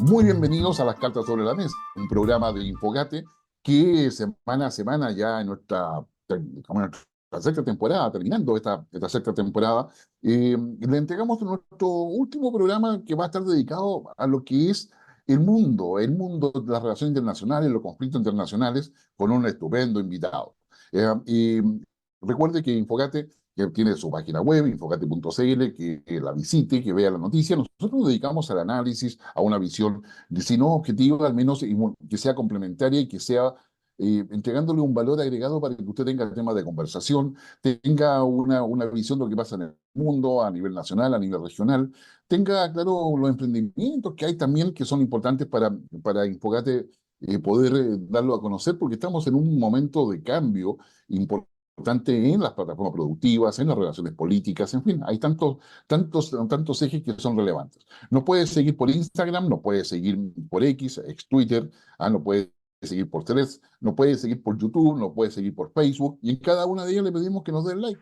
Muy bienvenidos a las Cartas sobre la Mesa, un programa de Infogate que semana a semana ya en como en nuestra sexta temporada, terminando esta sexta temporada, le entregamos nuestro último programa que va a estar dedicado a lo que es el mundo de las relaciones internacionales, los conflictos internacionales, con un estupendo invitado. Y recuerde que Infogate que tiene su página web, infogate.cl, que la visite, que vea la noticia. Nosotros nos dedicamos al análisis, a una visión, si no objetiva, al menos que sea complementaria y que sea entregándole un valor agregado para que usted tenga temas de conversación, tenga una visión de lo que pasa en el mundo, a nivel nacional, a nivel regional, tenga, claro, los emprendimientos que hay también que son importantes para Infogate poder darlo a conocer, porque estamos en un momento de cambio importante en las plataformas productivas, en las relaciones políticas, en fin, hay tantos ejes que son relevantes. Nos puede seguir por Instagram, nos puede seguir por ex Twitter, nos puede seguir por Threads, nos puede seguir por YouTube, nos puede seguir por Facebook, y en cada una de ellas le pedimos que nos den like.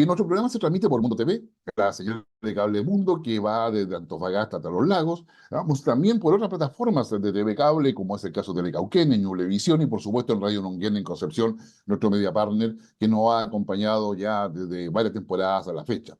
Nuestro programa se transmite por Mundo TV, la señal de cable Mundo que va desde Antofagasta hasta Los Lagos. Vamos también por otras plataformas de TV cable, como es el caso de Telecauquén, en Ñublevisión y por supuesto en Radio Nonguén en Concepción, nuestro media partner, que nos ha acompañado ya desde varias temporadas a la fecha.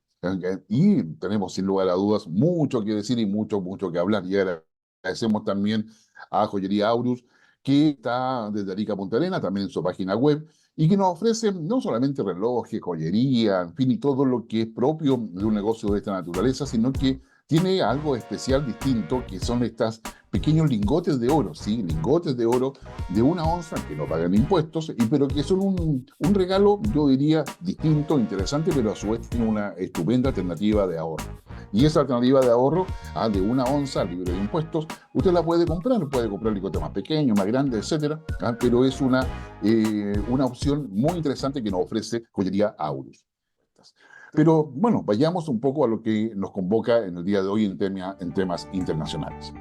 Y tenemos sin lugar a dudas mucho que decir y mucho que hablar. Y agradecemos también a Joyería Aurus, que está desde Arica a Punta Arenas, también en su página web, y que nos ofrece no solamente relojes, joyería, en fin, y todo lo que es propio de un negocio de esta naturaleza, sino que tiene algo especial, distinto, que son estos pequeños lingotes de oro, ¿sí? Lingotes de oro de 1 onza que no pagan impuestos, pero que son un regalo, yo diría, distinto, interesante, pero a su vez tiene una estupenda alternativa de ahorro. Y esa alternativa de ahorro de 1 onza libre de impuestos, usted la puede comprar ligotes más pequeños, más grandes, etcétera, pero es una opción muy interesante que nos ofrece Joyería Aurus. Pero bueno, vayamos un poco a lo que nos convoca en el día de hoy en temas internacionales.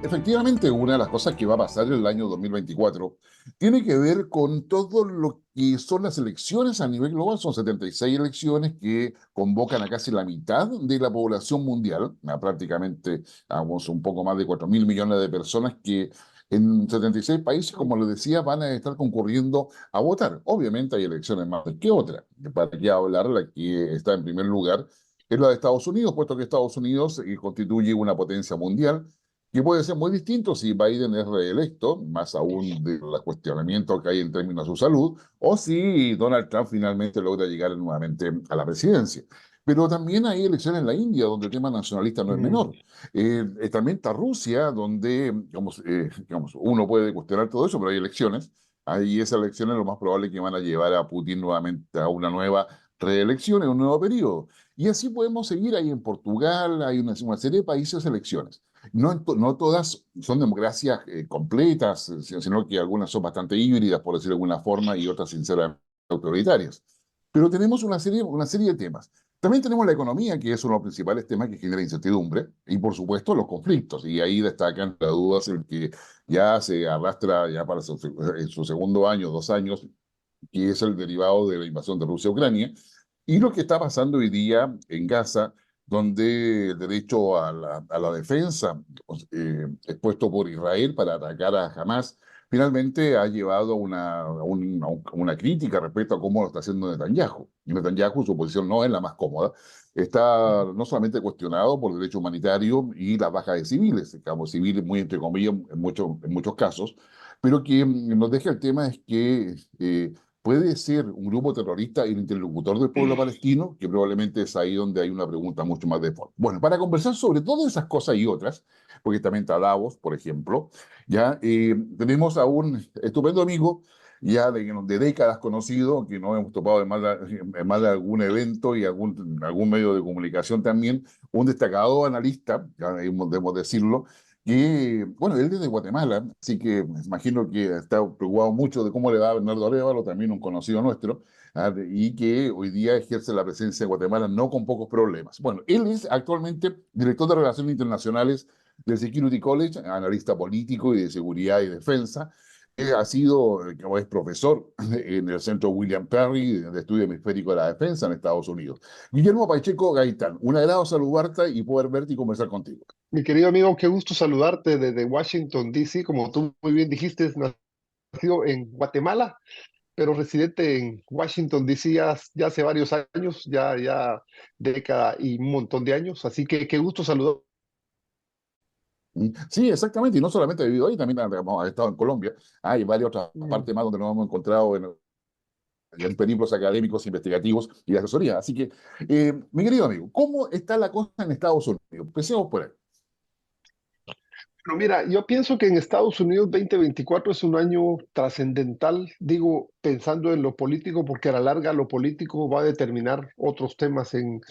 Efectivamente, una de las cosas que va a pasar en el año 2024 tiene que ver con todo lo que son las elecciones a nivel global. Son 76 elecciones que convocan a casi la mitad de la población mundial, prácticamente vamos, un poco más de 4.000 millones de personas que en 76 países, como les decía, van a estar concurriendo a votar. Obviamente hay elecciones más que otras. Para qué hablar, la que está en primer lugar es la de Estados Unidos, puesto que Estados Unidos constituye una potencia mundial que puede ser muy distinto si Biden es reelecto, más aún de los cuestionamientos que hay en términos de su salud, o si Donald Trump finalmente logra llegar nuevamente a la presidencia. Pero también hay elecciones en la India, donde el tema nacionalista no es Mm, menor. También está Rusia, donde digamos, uno puede cuestionar todo eso, pero hay elecciones. Ahí esas elecciones lo más probable es que van a llevar a Putin nuevamente a una nueva reelección, en un nuevo periodo. Y así podemos seguir. Ahí en Portugal hay una serie de países elecciones. No todas son democracias completas, sino que algunas son bastante híbridas, por decirlo de alguna forma, y otras sinceramente autoritarias. Pero tenemos una serie de temas. También tenemos la economía, que es uno de los principales temas que genera incertidumbre, y por supuesto los conflictos. Y ahí destacan las dudas el que ya se arrastra ya para su segundo año, 2 años, que es el derivado de la invasión de Rusia a Ucrania, y lo que está pasando hoy día en Gaza, donde el derecho a la defensa expuesto por Israel para atacar a Hamas, finalmente ha llevado a una crítica respecto a cómo lo está haciendo Netanyahu. Y Netanyahu, su posición no es la más cómoda. Está no solamente cuestionado por derecho humanitario y la baja de civiles, digamos, civiles muy entre comillas en muchos casos, pero que nos deja el tema es que puede ser un grupo terrorista el interlocutor del pueblo palestino, que probablemente es ahí donde hay una pregunta mucho más de fondo. Bueno, para conversar sobre todas esas cosas y otras, porque también está Davos, por ejemplo, ya tenemos a un estupendo amigo, ya de décadas conocido, que nos hemos topado en más de algún evento y algún medio de comunicación también, un destacado analista, ya debemos decirlo, que, bueno, él es de Guatemala, así que me imagino que está preocupado mucho de cómo le va a Bernardo Arévalo, también un conocido nuestro, y que hoy día ejerce la presencia de Guatemala no con pocos problemas. Bueno, él es actualmente director de Relaciones Internacionales del Security College, analista político y de seguridad y defensa, ha sido, como es profesor en el Centro William Perry de Estudio Hemisférico de la Defensa en Estados Unidos. Guillermo Pacheco Gaitán, un agrado saludarte y poder verte y conversar contigo. Mi querido amigo, qué gusto saludarte desde Washington, D.C. Como tú muy bien dijiste, nacido en Guatemala, pero residente en Washington, D.C. ya hace varios años, ya década y un montón de años. Así que qué gusto saludar. Sí, exactamente, y no solamente he vivido ahí, también he estado en Colombia. Hay varias otras Mm. partes más donde nos hemos encontrado en periplos académicos, investigativos y de asesoría. Así que, mi querido amigo, ¿cómo está la cosa en Estados Unidos? Empecemos por ahí. Pero mira, yo pienso que en Estados Unidos 2024 es un año trascendental, digo, pensando en lo político, porque a la larga lo político va a determinar otros temas en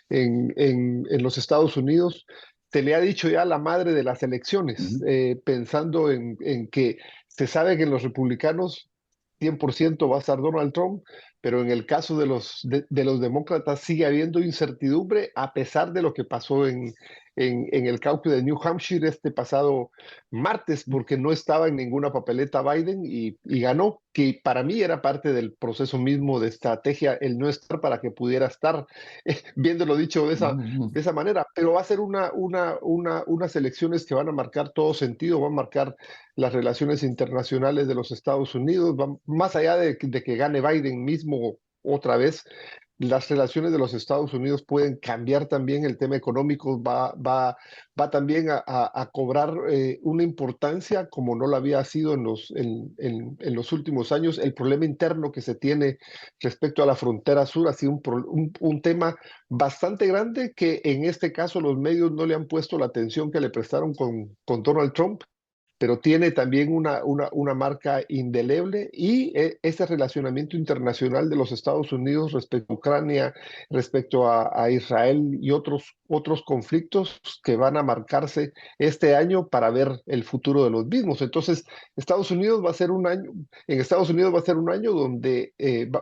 los Estados Unidos. Se le ha dicho ya la madre de las elecciones, Ujú. pensando en que se sabe que en los republicanos 100% va a estar Donald Trump, pero en el caso de los demócratas sigue habiendo incertidumbre a pesar de lo que pasó en el caucus de New Hampshire este pasado martes, porque no estaba en ninguna papeleta Biden y ganó, que para mí era parte del proceso mismo de estrategia el no estar para que pudiera estar, viéndolo dicho Ujú. de esa manera, pero va a ser unas elecciones que van a marcar todo sentido, van a marcar las relaciones internacionales de los Estados Unidos, más allá de que gane Biden mismo otra vez, las relaciones de los Estados Unidos pueden cambiar también, el tema económico va también a cobrar una importancia como no lo había sido en los últimos años. El problema interno que se tiene respecto a la frontera sur ha sido un tema bastante grande que en este caso los medios no le han puesto la atención que le prestaron con Donald Trump, pero tiene también una marca indeleble y ese relacionamiento internacional de los Estados Unidos respecto a Ucrania, respecto a Israel y otros conflictos que van a marcarse este año para ver el futuro de los mismos. Entonces, Estados Unidos va a ser un año, en Estados Unidos va a ser un año donde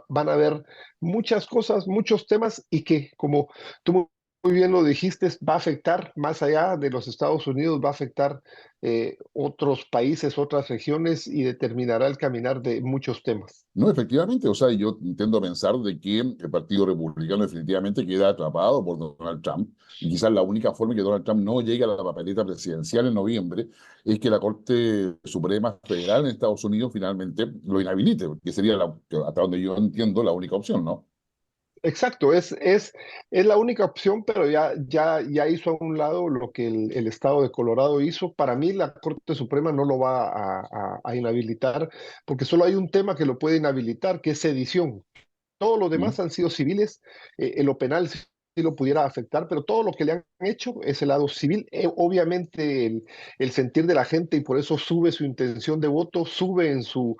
van a haber muchas cosas, muchos temas y que, como tú muy bien lo dijiste, va a afectar más allá de los Estados Unidos, va a afectar otros países, otras regiones y determinará el caminar de muchos temas. No, efectivamente, o sea, yo intento pensar de que el Partido Republicano definitivamente queda atrapado por Donald Trump, y quizás la única forma que Donald Trump no llegue a la papeleta presidencial en noviembre es que la Corte Suprema Federal en Estados Unidos finalmente lo inhabilite, que sería, hasta donde yo entiendo, la única opción, ¿no? Exacto, es la única opción, pero ya hizo a un lado lo que el estado de Colorado hizo. Para mí, la Corte Suprema no lo va a inhabilitar, porque solo hay un tema que lo puede inhabilitar, que es sedición. Todos los ¿Mm? demás han sido civiles, en lo penal sí lo pudiera afectar, pero todo lo que le han hecho es el lado civil. Obviamente el sentir de la gente y por eso sube su intención de voto, sube en su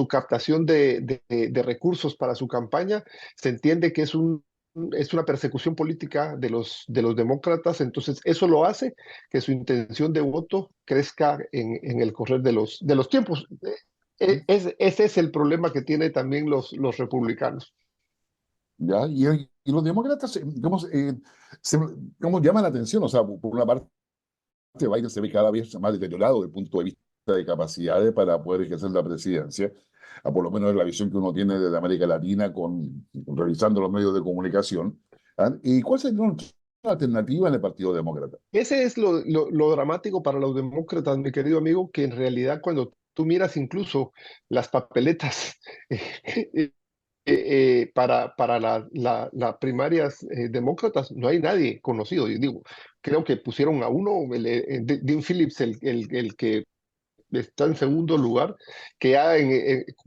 captación de recursos para su campaña. Se entiende que es una persecución política de los demócratas, entonces eso lo hace que su intención de voto crezca en el correr de los tiempos. Ese es el problema que tienen también los republicanos. ¿Ya? Y los demócratas, ¿cómo llaman la atención? O sea, por una parte, Biden se ve cada vez más deteriorado desde el punto de vista de capacidades para poder ejercer la presidencia, por lo menos es la visión que uno tiene desde América Latina revisando los medios de comunicación. ¿Ah? ¿Y cuál sería una alternativa en el Partido Demócrata? Ese es lo dramático para los demócratas, mi querido amigo, que en realidad cuando tú miras incluso las papeletas para las primarias demócratas, no hay nadie conocido. Yo digo, creo que pusieron a uno, Dean Phillips, el que está en segundo lugar, que ya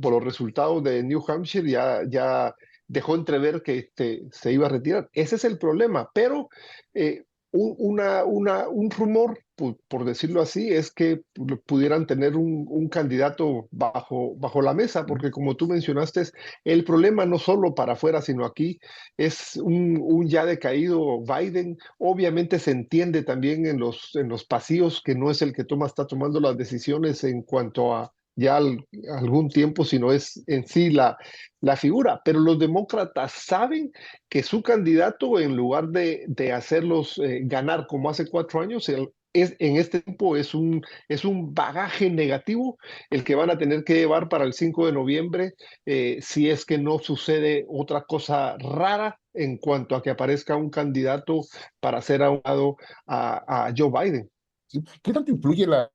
por los resultados de New Hampshire ya dejó entrever que se iba a retirar. Ese es el problema, pero eh, un rumor, por decirlo así, es que pudieran tener un candidato bajo la mesa, porque como tú mencionaste, el problema no solo para afuera, sino aquí, es un ya decaído Biden. Obviamente se entiende también en los pasillos que no es el que está tomando las decisiones en cuanto a algún tiempo, sino es en sí la figura. Pero los demócratas saben que su candidato, en lugar de hacerlos ganar como hace 4 años, en este tiempo es un bagaje negativo el que van a tener que llevar para el 5 de noviembre si es que no sucede otra cosa rara en cuanto a que aparezca un candidato para ser a un lado a Joe Biden. ¿Sí? ¿Qué tanto influye la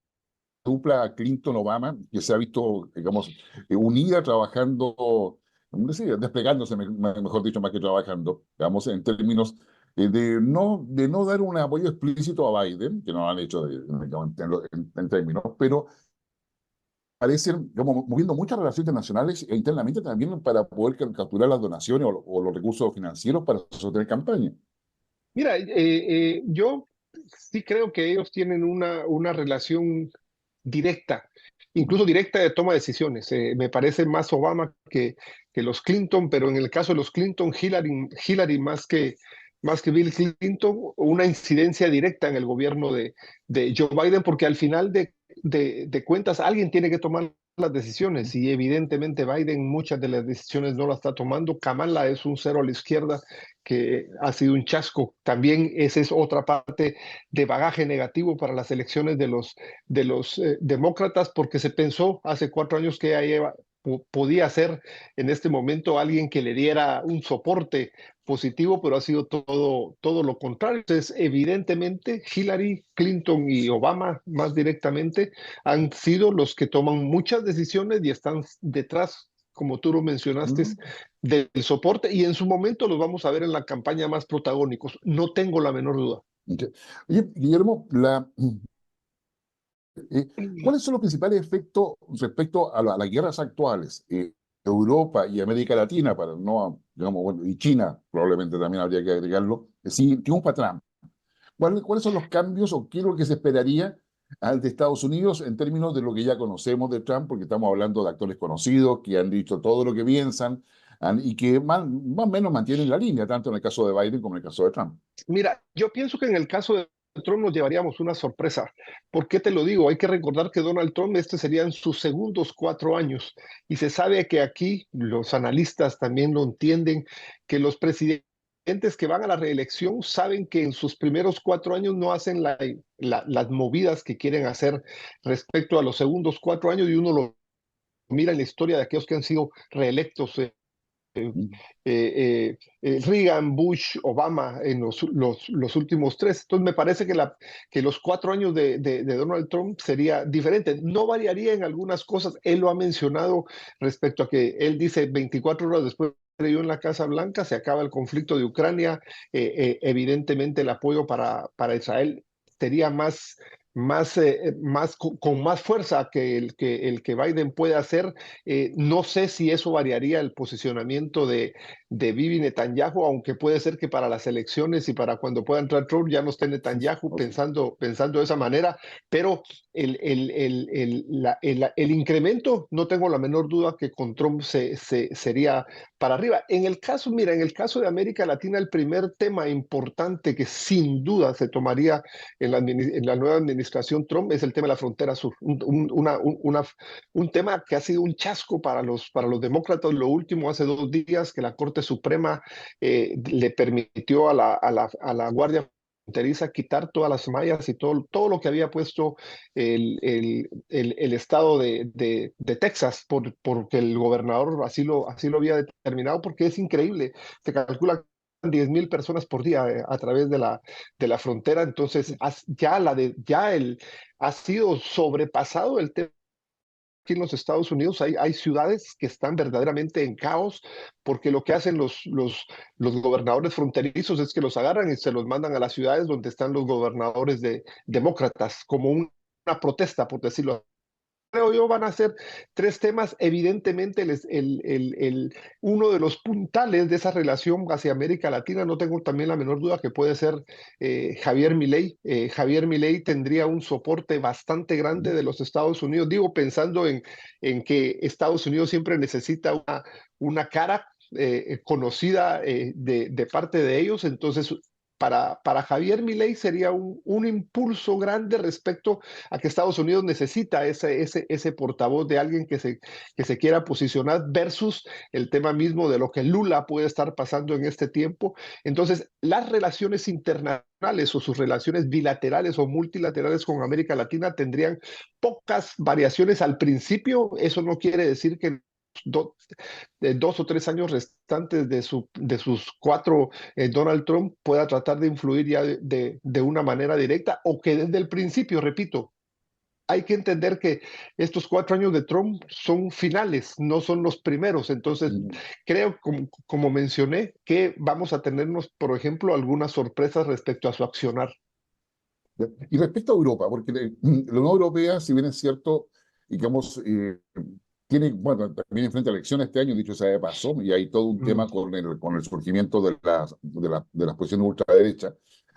dupla Clinton-Obama, que se ha visto, digamos, unida trabajando, no sé, desplegándose, mejor dicho, más que trabajando, digamos, en términos de no dar un apoyo explícito a Biden, que no lo han hecho digamos, en términos, pero parecen como moviendo muchas relaciones internacionales e internamente también para poder capturar las donaciones o los recursos financieros para sostener campaña. Mira, yo sí creo que ellos tienen una relación directa, incluso directa de toma de decisiones. Me parece más Obama que los Clinton, pero en el caso de los Clinton, Hillary más que Bill Clinton, una incidencia directa en el gobierno de Joe Biden, porque al final de cuentas alguien tiene que tomar las decisiones y evidentemente Biden muchas de las decisiones no las está tomando. Kamala es un cero a la izquierda que ha sido un chasco. También esa es otra parte de bagaje negativo para las elecciones de los demócratas, porque se pensó hace 4 años que ella podía ser en este momento alguien que le diera un soporte positivo, pero ha sido todo lo contrario. Entonces, evidentemente, Hillary Clinton y Obama más directamente han sido los que toman muchas decisiones y están detrás, como tú lo mencionaste, ¿Mm? del soporte y en su momento los vamos a ver en la campaña más protagónicos, no tengo la menor duda. Ok. Oye, Guillermo, ¿cuáles son los principales efectos respecto a las guerras actuales? Europa y América Latina, para no, digamos, bueno, y China probablemente también habría que agregarlo, si triunfa Trump. ¿Cuáles son los cambios o qué es lo que se esperaría al de Estados Unidos en términos de lo que ya conocemos de Trump? Porque estamos hablando de actores conocidos que han dicho todo lo que piensan y que más o menos mantienen la línea, tanto en el caso de Biden como en el caso de Trump. Mira, yo pienso que en el caso de Trump nos llevaríamos una sorpresa. ¿Por qué te lo digo? Hay que recordar que Donald Trump, este serían sus segundos 4 años, y se sabe que aquí los analistas también lo entienden, que los presidentes que van a la reelección saben que en sus primeros 4 años no hacen las movidas que quieren hacer respecto a los segundos 4 años, y uno lo mira en la historia de aquellos que han sido reelectos Mm. Reagan, Bush, Obama en los últimos tres. Entonces me parece que los 4 años de Donald Trump sería diferente. No variaría en algunas cosas. Él lo ha mencionado respecto a que él dice 24 horas después de yo en la Casa Blanca, se acaba el conflicto de Ucrania. Evidentemente el apoyo para Israel sería con más fuerza que el que Biden puede hacer. No sé si eso variaría el posicionamiento de Bibi Netanyahu, aunque puede ser que para las elecciones y para cuando pueda entrar Trump ya no esté Netanyahu Ok. pensando de esa manera, pero el incremento, no tengo la menor duda que con Trump sería para arriba. Mira, en el caso de América Latina, el primer tema importante que sin duda se tomaría en la nueva administración Trump es el tema de la frontera sur, un tema que ha sido un chasco para los demócratas. Lo último, hace 2 días, que la Corte Suprema le permitió a la Guardia Fronteriza quitar todas las mallas y todo lo que había puesto el estado de Texas, porque el gobernador así lo había determinado, porque es increíble. Se calcula 10,000 personas por día a través de la frontera. Entonces ha sido sobrepasado el tema. Aquí en los Estados Unidos hay ciudades que están verdaderamente en caos, porque lo que hacen los gobernadores fronterizos es que los agarran y se los mandan a las ciudades donde están los gobernadores demócratas, como una protesta, por decirlo. Creo yo van a ser tres temas. Evidentemente, uno de los puntales de esa relación hacia América Latina, no tengo también la menor duda que puede ser Javier Milei. Javier Milei tendría un soporte bastante grande de los Estados Unidos. Digo, pensando en que Estados Unidos siempre necesita una cara conocida de parte de ellos. Entonces, para Javier Milei sería un impulso grande respecto a que Estados Unidos necesita ese portavoz de alguien que se quiera posicionar versus el tema mismo de lo que Lula puede estar pasando en este tiempo. Entonces, las relaciones internacionales o sus relaciones bilaterales o multilaterales con América Latina tendrían pocas variaciones al principio. Eso no quiere decir que do, de 2 o 3 años restantes de sus 4, Donald Trump pueda tratar de influir ya de una manera directa o que desde el principio, repito, hay que entender que estos 4 años de Trump son finales, no son los primeros. Entonces, creo, como mencioné, que vamos a tenernos, por ejemplo, algunas sorpresas respecto a su accionar. Y respecto a Europa, porque la Unión Europea, si bien es cierto, digamos, tiene, bueno, también enfrenta elecciones este año, dicho sea de paso, y hay todo un Mm, tema con el surgimiento de las posiciones ultraderecha.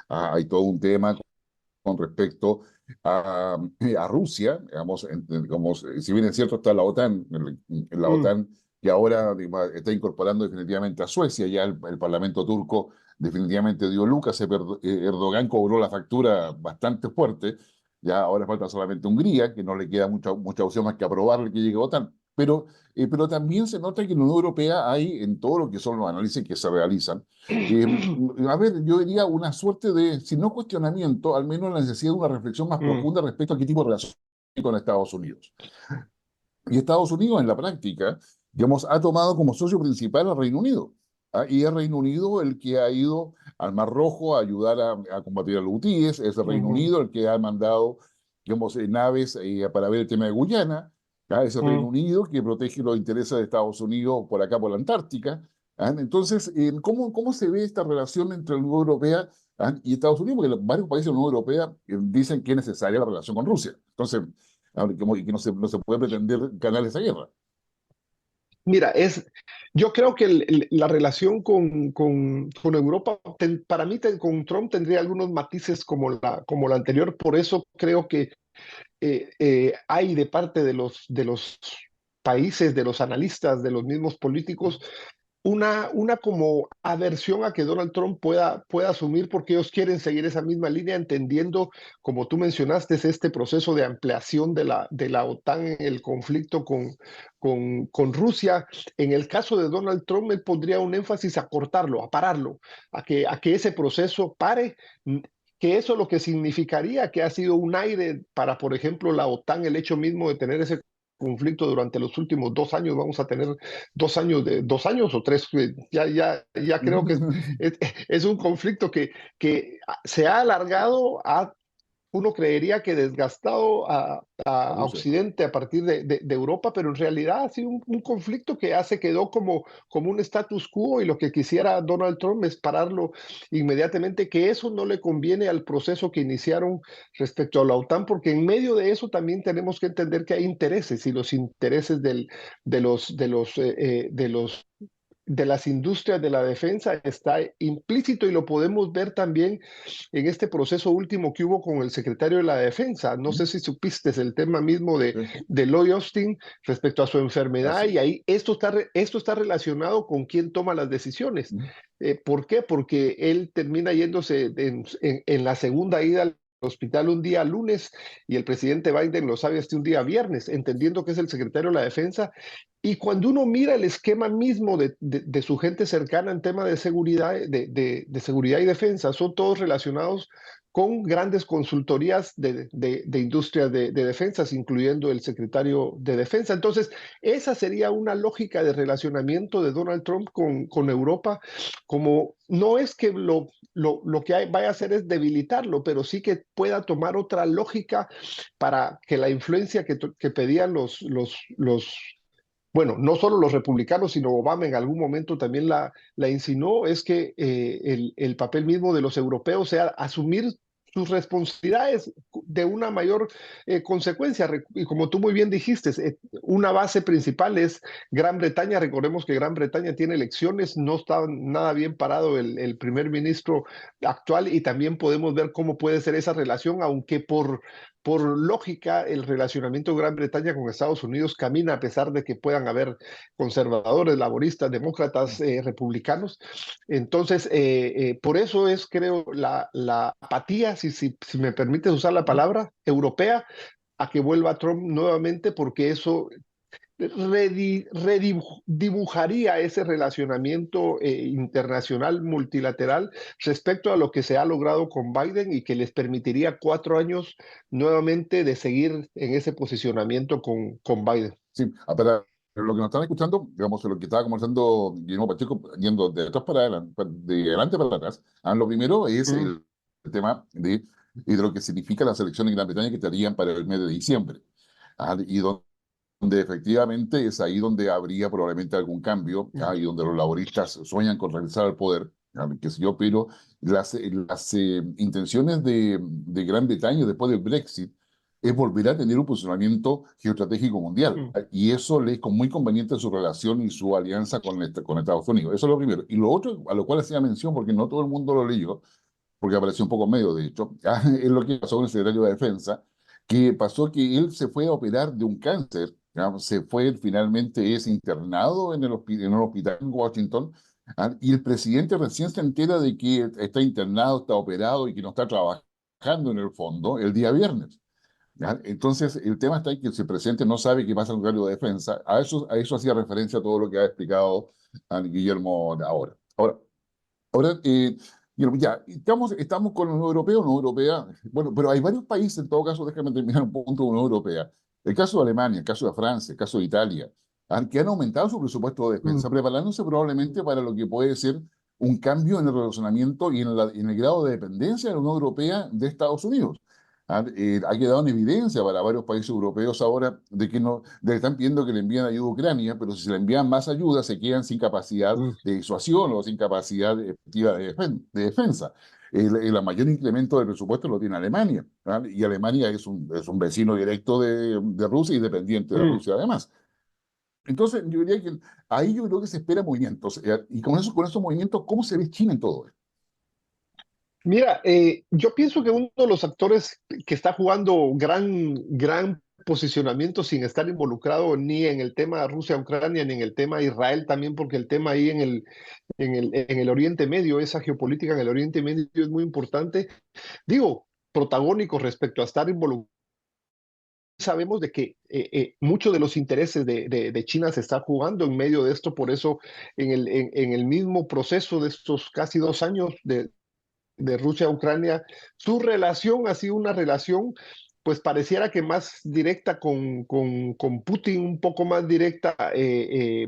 Hay todo un tema con respecto a Rusia, digamos, digamos, si bien es cierto está la OTAN, la mm. OTAN que ahora digamos, está incorporando definitivamente a Suecia, ya el Parlamento turco definitivamente dio Lucas, Erdogan cobró la factura bastante fuerte, ya ahora falta solamente Hungría, que no le queda mucha opción más que aprobarle que llegue a OTAN. Pero también se nota que en la Unión Europea hay, en todo lo que son los análisis que se realizan, eh, a ver, yo diría una suerte de, si no cuestionamiento, al menos la necesidad de una reflexión más Mm, profunda respecto a qué tipo de relación hay con Estados Unidos. Y Estados Unidos, en la práctica, digamos, ha tomado como socio principal al Reino Unido. Y es Reino Unido el que ha ido al Mar Rojo a ayudar a combatir a los hutíes, es el Reino ujú, Unido el que ha mandado, digamos, naves para ver el tema de Guyana, es el Reino mm. Unido que protege los intereses de Estados Unidos por acá, por la Antártica. Entonces, ¿cómo se ve esta relación entre la Unión Europea y Estados Unidos? Porque varios países de la Unión Europea dicen que es necesaria la relación con Rusia. Entonces, como que no se puede pretender ganar esa guerra. Mira, yo creo que la relación con Europa, para mí, con Trump tendría algunos matices como la anterior. Por eso creo que hay de parte de los países, de los analistas, de los mismos políticos, una como aversión a que Donald Trump pueda asumir porque ellos quieren seguir esa misma línea, entendiendo, como tú mencionaste, es este proceso de ampliación de la OTAN en el conflicto con Rusia. En el caso de Donald Trump, él pondría un énfasis a cortarlo, a pararlo, a que ese proceso pare, que eso lo que significaría que ha sido un aire para, por ejemplo, la OTAN, el hecho mismo de tener ese conflicto durante los últimos 2 años. Vamos a tener 2 años o 3, ya creo que es un conflicto que se ha alargado, uno creería que desgastado A a Rusia. Occidente a partir de Europa, pero en realidad ha sido un conflicto que ya se quedó como un status quo, y lo que quisiera Donald Trump es pararlo inmediatamente, que eso no le conviene al proceso que iniciaron respecto a la OTAN, porque en medio de eso también tenemos que entender que hay intereses, y los intereses de las industrias de la defensa está implícito, y lo podemos ver también en este proceso último que hubo con el secretario de la Defensa. No sé si supiste el tema mismo Sí. de Lloyd Austin respecto a su enfermedad, Así y es. ahí esto está relacionado con quién toma las decisiones. ¿Por qué? Porque él termina yéndose en la segunda ida al hospital un día lunes, y el presidente Biden lo sabe hasta un día viernes, entendiendo que es el secretario de la Defensa. Y cuando uno mira el esquema mismo de su gente cercana en tema de seguridad, de seguridad y defensa, son todos relacionados con grandes consultorías de industrias de defensas, incluyendo el secretario de Defensa. Entonces, esa sería una lógica de relacionamiento de Donald Trump con Europa, como no es que lo que vaya a hacer es debilitarlo, pero sí que pueda tomar otra lógica para que la influencia que pedían bueno, no solo los republicanos, sino Obama en algún momento también la insinuó, es que el papel mismo de los europeos sea asumir sus responsabilidades de una mayor consecuencia. Y como tú muy bien dijiste, una base principal es Gran Bretaña. Recordemos que Gran Bretaña tiene elecciones, no está nada bien parado el primer ministro actual, y también podemos ver cómo puede ser esa relación, aunque por lógica el relacionamiento de Gran Bretaña con Estados Unidos camina, a pesar de que puedan haber conservadores, laboristas, demócratas, republicanos. Entonces, por eso es, creo, la apatía, si me permites usar la palabra, europea, a que vuelva Trump nuevamente, porque eso redibujaría ese relacionamiento internacional multilateral respecto a lo que se ha logrado con Biden, y que les permitiría 4 años nuevamente de seguir en ese posicionamiento con Biden. Sí, para lo que nos están escuchando, digamos, lo que estaba conversando Guillermo Pacheco, yendo de atrás para adelante, de adelante para atrás, lo primero es Mm, el tema de lo que significa las elecciones en Gran Bretaña que estarían para el mes de diciembre. Y donde efectivamente es ahí donde habría probablemente algún cambio, mm, y donde los laboristas sueñan con regresar al poder, qué sé yo, pero las intenciones de Gran Bretaña después del Brexit es volver a tener un posicionamiento geoestratégico mundial. mm, Y eso le es muy conveniente en su relación y su alianza con Estados Unidos. Eso es lo primero. Y lo otro, a lo cual hacía mención, porque no todo el mundo lo leyó, porque apareció un poco en medio, de hecho, es lo que pasó con el secretario de Defensa, que pasó que él se fue a operar de un cáncer, ¿ya? Se fue, finalmente es internado en un hospital en Washington, y el presidente recién se entera de que está internado, está operado y que no está trabajando en el fondo el día viernes. ¿Ya? Entonces, el tema está ahí que si el presidente no sabe qué pasa en el secretario de Defensa, a eso hacía referencia todo lo que ha explicado Guillermo ahora. Ahora, ya, estamos con la Unión Europea, bueno, pero hay varios países, en todo caso, déjame terminar un punto de la Unión Europea. El caso de Alemania, el caso de Francia, el caso de Italia, que han aumentado su presupuesto de mm, defensa, preparándose probablemente para lo que puede ser un cambio en el relacionamiento y en el grado de dependencia de la Unión Europea de Estados Unidos. Ha quedado en evidencia para varios países europeos ahora de que no, de que están pidiendo que le envíen ayuda a Ucrania, pero si se le envían más ayuda, se quedan sin capacidad mm, de disuasión o sin capacidad efectiva de defensa. El mayor incremento del presupuesto lo tiene Alemania, y Alemania es un vecino directo de Rusia y dependiente de mm. Rusia además. Entonces, yo diría que ahí yo creo que se espera movimientos. Y con esos movimientos, ¿cómo se ve China en todo esto? Mira, yo pienso que uno de los actores que está jugando gran posicionamiento sin estar involucrado ni en el tema Rusia-Ucrania ni en el tema Israel también, porque el tema ahí en el Oriente Medio, esa geopolítica en el Oriente Medio es muy importante. Digo, protagónico respecto a estar involucrado. Sabemos de que muchos de los intereses de China se están jugando en medio de esto, por eso en el mismo proceso de estos casi 2 años de Rusia a Ucrania, su relación ha sido una relación, pues pareciera que más directa con Putin, un poco más directa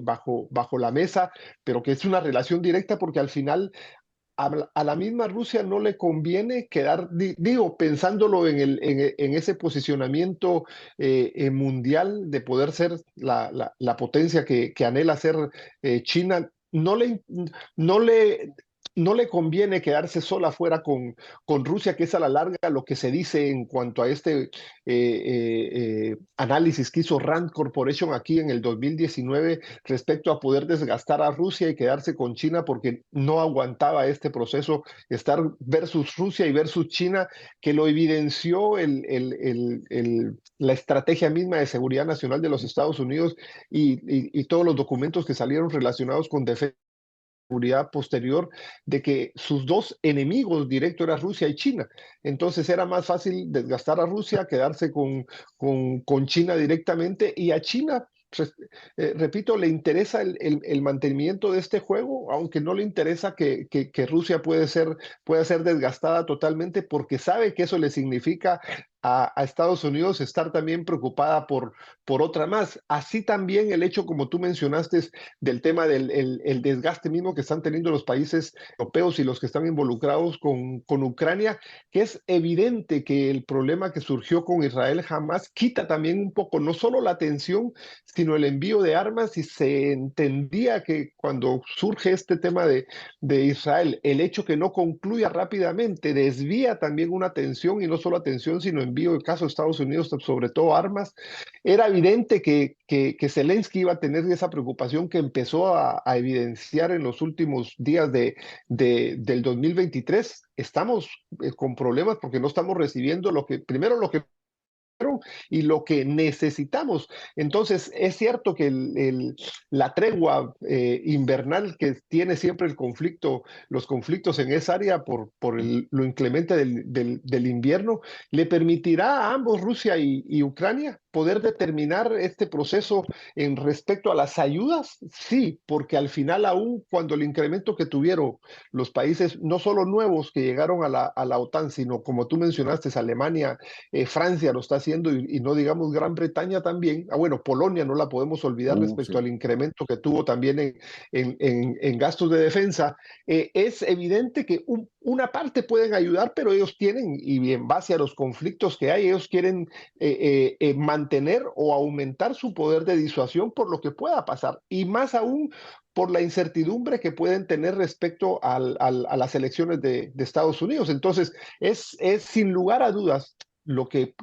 bajo la mesa, pero que es una relación directa porque al final a la misma Rusia no le conviene quedar, digo, pensándolo en ese posicionamiento mundial de poder ser la potencia que anhela ser China, no le, no le conviene quedarse sola fuera con Rusia, que es a la larga lo que se dice en cuanto a este análisis que hizo Rand Corporation aquí en el 2019 respecto a poder desgastar a Rusia y quedarse con China porque no aguantaba este proceso, estar versus Rusia y versus China, que lo evidenció la estrategia misma de seguridad nacional de los Estados Unidos y todos los documentos que salieron relacionados con defensa seguridad posterior, de que sus dos enemigos directos eran Rusia y China. Entonces era más fácil desgastar a Rusia, quedarse con China directamente, y a China, repito, le interesa el mantenimiento de este juego, aunque no le interesa que Rusia pueda ser desgastada totalmente, porque sabe que eso le significa a Estados Unidos estar también preocupada por otra más. Así también el hecho, como tú mencionaste, del tema del el desgaste mismo que están teniendo los países europeos y los que están involucrados con Ucrania, que es evidente que el problema que surgió con Israel jamás quita también un poco, no solo la tensión, sino el envío de armas, y se entendía que cuando surge este tema de Israel, el hecho que no concluya rápidamente desvía también una tensión, y no solo atención, sino envío de caso de Estados Unidos, sobre todo armas. Era evidente que Zelensky iba a tener esa preocupación que empezó a evidenciar en los últimos días del 2023. Estamos con problemas porque no estamos recibiendo primero lo que y lo que necesitamos. Entonces, es cierto que la tregua invernal que tiene siempre los conflictos en esa área por lo inclemente del invierno, le permitirá a ambos, Rusia y Ucrania, poder determinar este proceso en respecto a las ayudas. Sí, porque al final, aún cuando el incremento que tuvieron los países, no solo nuevos que llegaron a la OTAN, sino como tú mencionaste, Alemania, Francia lo está haciendo, y no digamos Gran Bretaña también. Bueno, Polonia no la podemos olvidar respecto Sí. al incremento que tuvo también en gastos de defensa. Es evidente que una parte pueden ayudar, pero ellos tienen, y en base a los conflictos que hay, ellos quieren mantener o aumentar su poder de disuasión por lo que pueda pasar, y más aún por la incertidumbre que pueden tener respecto a las elecciones de Estados Unidos. Entonces, es sin lugar a dudas lo qué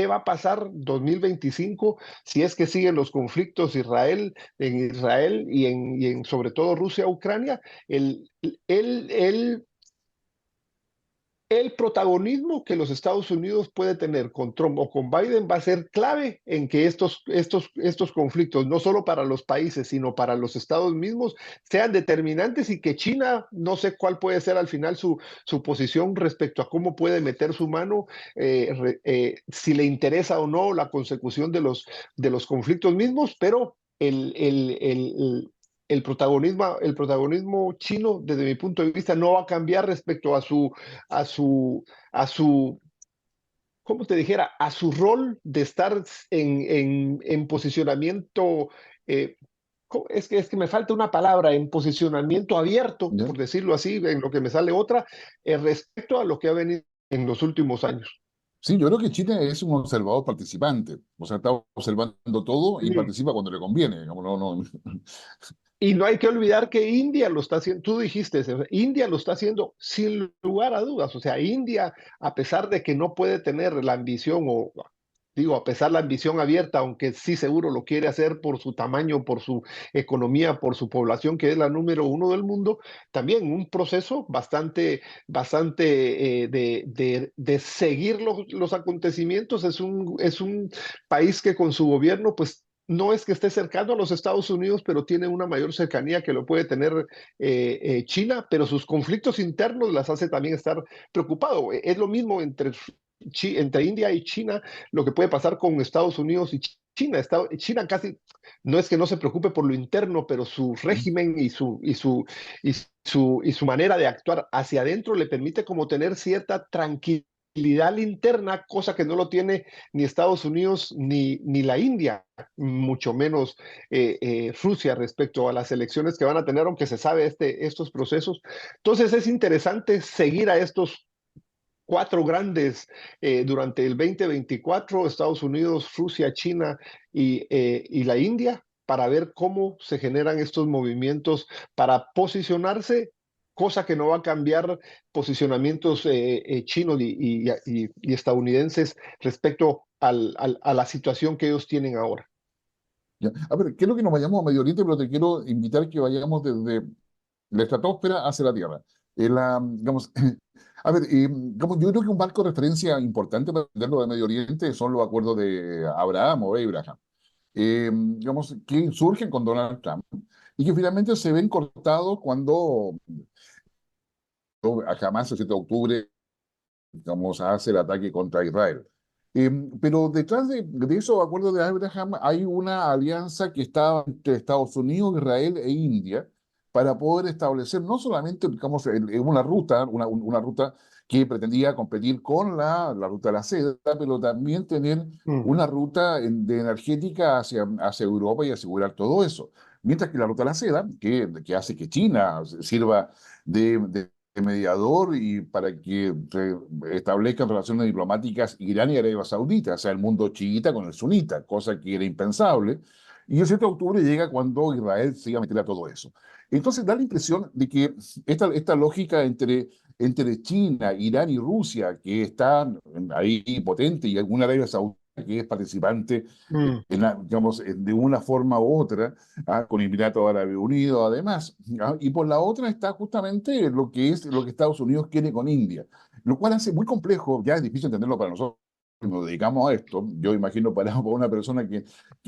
va a pasar 2025 si es que siguen los conflictos en Israel y en sobre todo Rusia-Ucrania. El, el protagonismo que los Estados Unidos puede tener con Trump o con Biden va a ser clave en que estos conflictos, no solo para los países, sino para los estados mismos, sean determinantes, y que China, no sé cuál puede ser al final su posición respecto a cómo puede meter su mano, si le interesa o no la consecución de los conflictos mismos, pero el protagonismo chino, desde mi punto de vista, no va a cambiar respecto a su, a su, ¿cómo te dijera? A su rol de estar en posicionamiento, eh, es que me falta una palabra, en posicionamiento abierto, ¿Ya? por decirlo así, en lo que me sale otra, respecto a lo que ha venido en los últimos años. Sí, yo creo que Chile es un observador participante, o sea, está observando todo y Sí. participa cuando le conviene, digamos, no, no. Y no hay que olvidar que India lo está haciendo, tú dijiste, India lo está haciendo sin lugar a dudas. O sea, India, a pesar de que no puede tener la ambición, o digo, a pesar de la ambición abierta, aunque sí seguro lo quiere hacer por su tamaño, por su economía, por su población, que es la número uno del mundo, también un proceso bastante de seguir los acontecimientos. Es un país que con su gobierno, pues no es que esté cercano a los Estados Unidos, pero tiene una mayor cercanía que lo puede tener China, pero sus conflictos internos las hace también estar preocupado. Es lo mismo entre India y China, lo que puede pasar con Estados Unidos y China. China casi no es que no se preocupe por lo interno, pero su régimen y su manera de actuar hacia adentro le permite como tener cierta tranquilidad interna, cosa que no lo tiene ni Estados Unidos ni la India, mucho menos Rusia, respecto a las elecciones que van a tener, aunque se sabe estos procesos. Entonces es interesante seguir a estos cuatro grandes durante el 2024: Estados Unidos, Rusia, China y la India, para ver cómo se generan estos movimientos para posicionarse, cosa que no va a cambiar posicionamientos chinos y estadounidenses respecto a la situación que ellos tienen ahora. Ya. A ver, quiero que nos vayamos a Medio Oriente, pero te quiero invitar que vayamos desde la estratosfera hacia la Tierra. Digamos, a ver, digamos, yo creo que un marco de referencia importante para entender lo de Medio Oriente son los acuerdos de Abraham o Abraham, digamos, que surgen con Donald Trump y que finalmente se ven cortados cuando Hamas el 7 de octubre, digamos, hace el ataque contra Israel. Pero detrás de esos acuerdos de Abraham hay una alianza que está entre Estados Unidos, Israel e India para poder establecer no solamente, digamos, una ruta que pretendía competir con la ruta de la seda, pero también tener Mm, una ruta de energética hacia Europa y asegurar todo eso. Mientras que la ruta de la seda, que hace que China sirva de mediador y para que establezcan relaciones diplomáticas Irán y Arabia Saudita, o sea, el mundo chiita con el sunita, cosa que era impensable. Y el 7 de octubre llega cuando Israel se iba a meter a todo eso. Entonces da la impresión de que esta lógica entre China, Irán y Rusia, que están ahí potente, y alguna Arabia Saudita que es participante mm. digamos, de una forma u otra, con Emiratos Árabes Unidos, además. Y por la otra está justamente lo que Estados Unidos quiere con India, lo cual hace muy complejo, ya es difícil entenderlo para nosotros que nos dedicamos a esto. Yo imagino para una persona que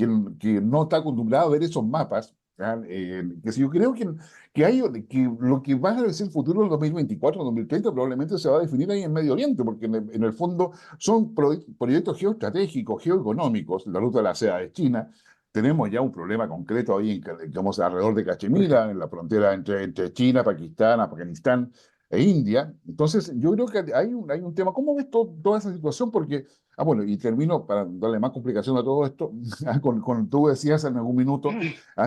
no está acostumbrada a ver esos mapas. Que si yo creo que lo que va a ser el futuro del 2024, 2030, probablemente se va a definir ahí en Medio Oriente, porque en el fondo son proyectos geoestratégicos, geoeconómicos. La ruta de la seda de China. Tenemos ya un problema concreto ahí, digamos, alrededor de Cachemira, en la frontera entre China, Pakistán, Afganistán e India. Entonces, yo creo que hay un tema. ¿Cómo ves toda esa situación? Porque, bueno, y termino para darle más complicación a todo esto, tú decías en algún minuto,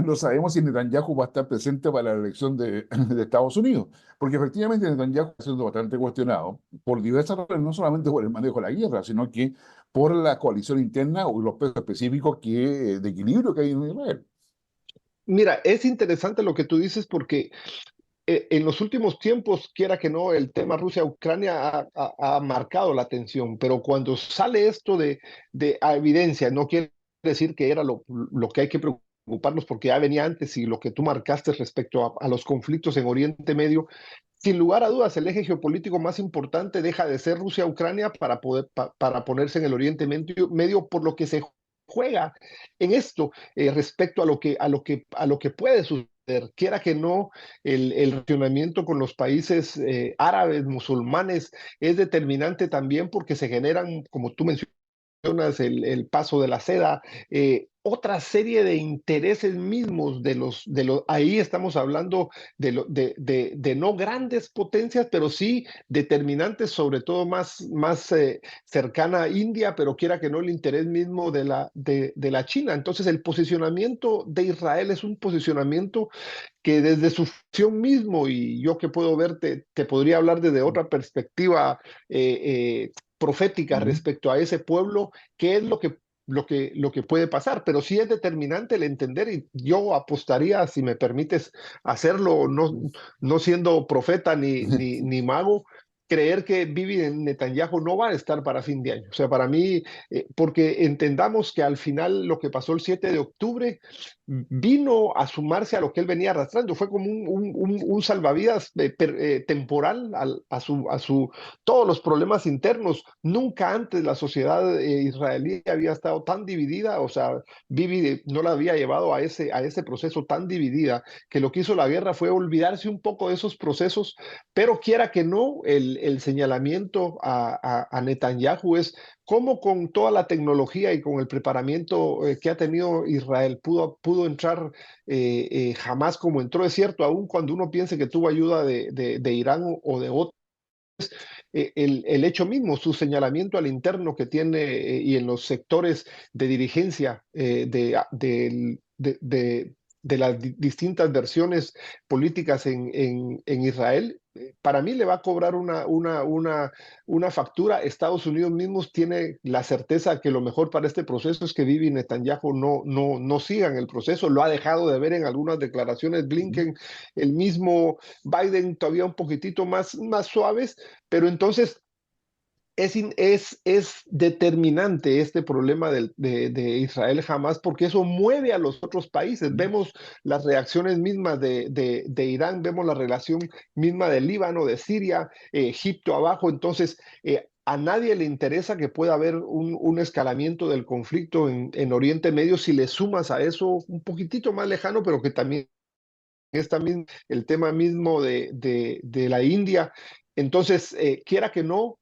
no sabemos si Netanyahu va a estar presente para la elección de Estados Unidos, porque efectivamente Netanyahu está siendo bastante cuestionado por diversas razones, no solamente por el manejo de la guerra, sino que por la coalición interna o los pesos específicos de equilibrio que hay en Israel. Mira, es interesante lo que tú dices porque en los últimos tiempos, quiera que no, el tema Rusia-Ucrania ha marcado la atención, pero cuando sale esto a evidencia, no quiere decir que era lo que hay que preocuparnos porque ya venía antes y lo que tú marcaste respecto a los conflictos en Oriente Medio, sin lugar a dudas, el eje geopolítico más importante deja de ser Rusia-Ucrania para ponerse en el Oriente Medio, por lo que se juega en esto respecto a lo que puede suceder, quiera que no, el relacionamiento con los países árabes, musulmanes, es determinante también porque se generan, como tú mencionas, el paso de la seda, otra serie de intereses mismos ahí estamos hablando de no grandes potencias, pero sí determinantes, sobre todo más cercana a India, pero quiera que no el interés mismo de la China. Entonces el posicionamiento de Israel es un posicionamiento que desde su función mismo, y yo que puedo ver, te podría hablar desde otra perspectiva profética Ujú. respecto a ese pueblo, qué es lo que puede pasar, pero sí es determinante el entender, y yo apostaría, si me permites hacerlo, no siendo profeta ni mago, creer que Bibi Netanyahu no va a estar para fin de año. O sea, para mí, porque entendamos que al final lo que pasó el 7 de octubre vino a sumarse a lo que él venía arrastrando. Fue como un salvavidas temporal todos los problemas internos. Nunca antes la sociedad israelí había estado tan dividida, o sea, Bibi no la había llevado a ese proceso tan dividida, que lo que hizo la guerra fue olvidarse un poco de esos procesos, pero quiera que no, el señalamiento a Netanyahu es cómo con toda la tecnología y con el preparamiento que ha tenido Israel pudo entrar jamás como entró. Es cierto, aun cuando uno piense que tuvo ayuda de Irán o de otros, el hecho mismo, su señalamiento al interno que tiene y en los sectores de dirigencia de las distintas versiones políticas en Israel, para mí le va a cobrar una factura. Estados Unidos mismos tiene la certeza que lo mejor para este proceso es que Bibi y Netanyahu no sigan el proceso. Lo ha dejado de ver en algunas declaraciones Ujú. Blinken, el mismo Biden todavía un poquitito más suaves, pero entonces es determinante este problema de Israel jamás, porque eso mueve a los otros países. Vemos las reacciones mismas de Irán, vemos la relación misma de Líbano, de Siria, Egipto abajo. Entonces, a nadie le interesa que pueda haber un escalamiento del conflicto en Oriente Medio si le sumas a eso un poquitito más lejano, pero que también es también el tema mismo de la India. Entonces, quiera que no,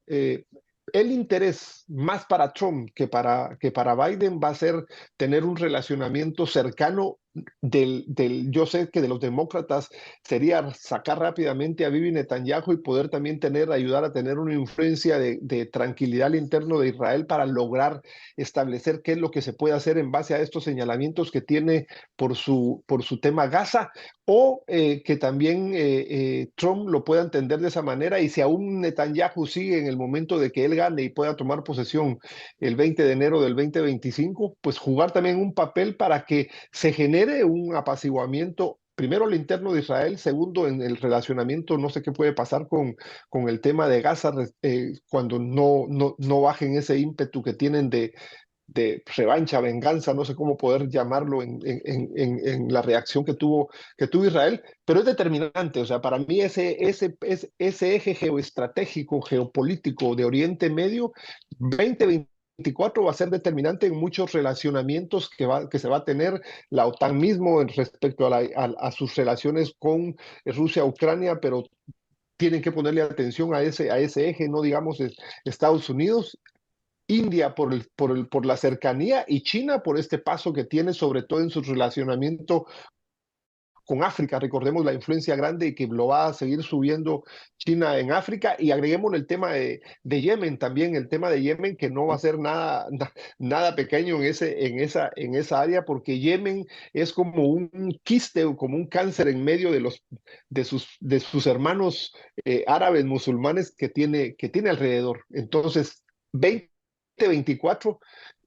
el interés más para Trump que para Biden va a ser tener un relacionamiento cercano yo sé que de los demócratas sería sacar rápidamente a Bibi Netanyahu y poder también ayudar a tener una influencia de tranquilidad al interno de Israel para lograr establecer qué es lo que se puede hacer en base a estos señalamientos que tiene por su tema Gaza, o que también Trump lo pueda entender de esa manera, y si aún Netanyahu sigue en el momento de que él gane y pueda tomar posesión el 20 de enero del 2025, pues jugar también un papel para que se genere un apaciguamiento, primero al interno de Israel, segundo en el relacionamiento. No sé qué puede pasar con el tema de Gaza cuando no bajen ese ímpetu que tienen de revancha, venganza, no sé cómo poder llamarlo en la reacción que tuvo Israel, pero es determinante. O sea, para mí ese eje geoestratégico, geopolítico de Oriente Medio, 2024 va a ser determinante en muchos relacionamientos que se va a tener la OTAN mismo respecto a sus relaciones con Rusia, Ucrania, pero tienen que ponerle atención a ese eje, no digamos Estados Unidos, India por la cercanía, y China por este paso que tiene, sobre todo en su relacionamiento con África. Recordemos la influencia grande y que lo va a seguir subiendo China en África. Y agreguemos el tema de Yemen también, el tema de Yemen, que no va a ser nada pequeño en esa área, porque Yemen es como un quiste o como un cáncer en medio de sus hermanos árabes musulmanes que tiene alrededor. Entonces, 2024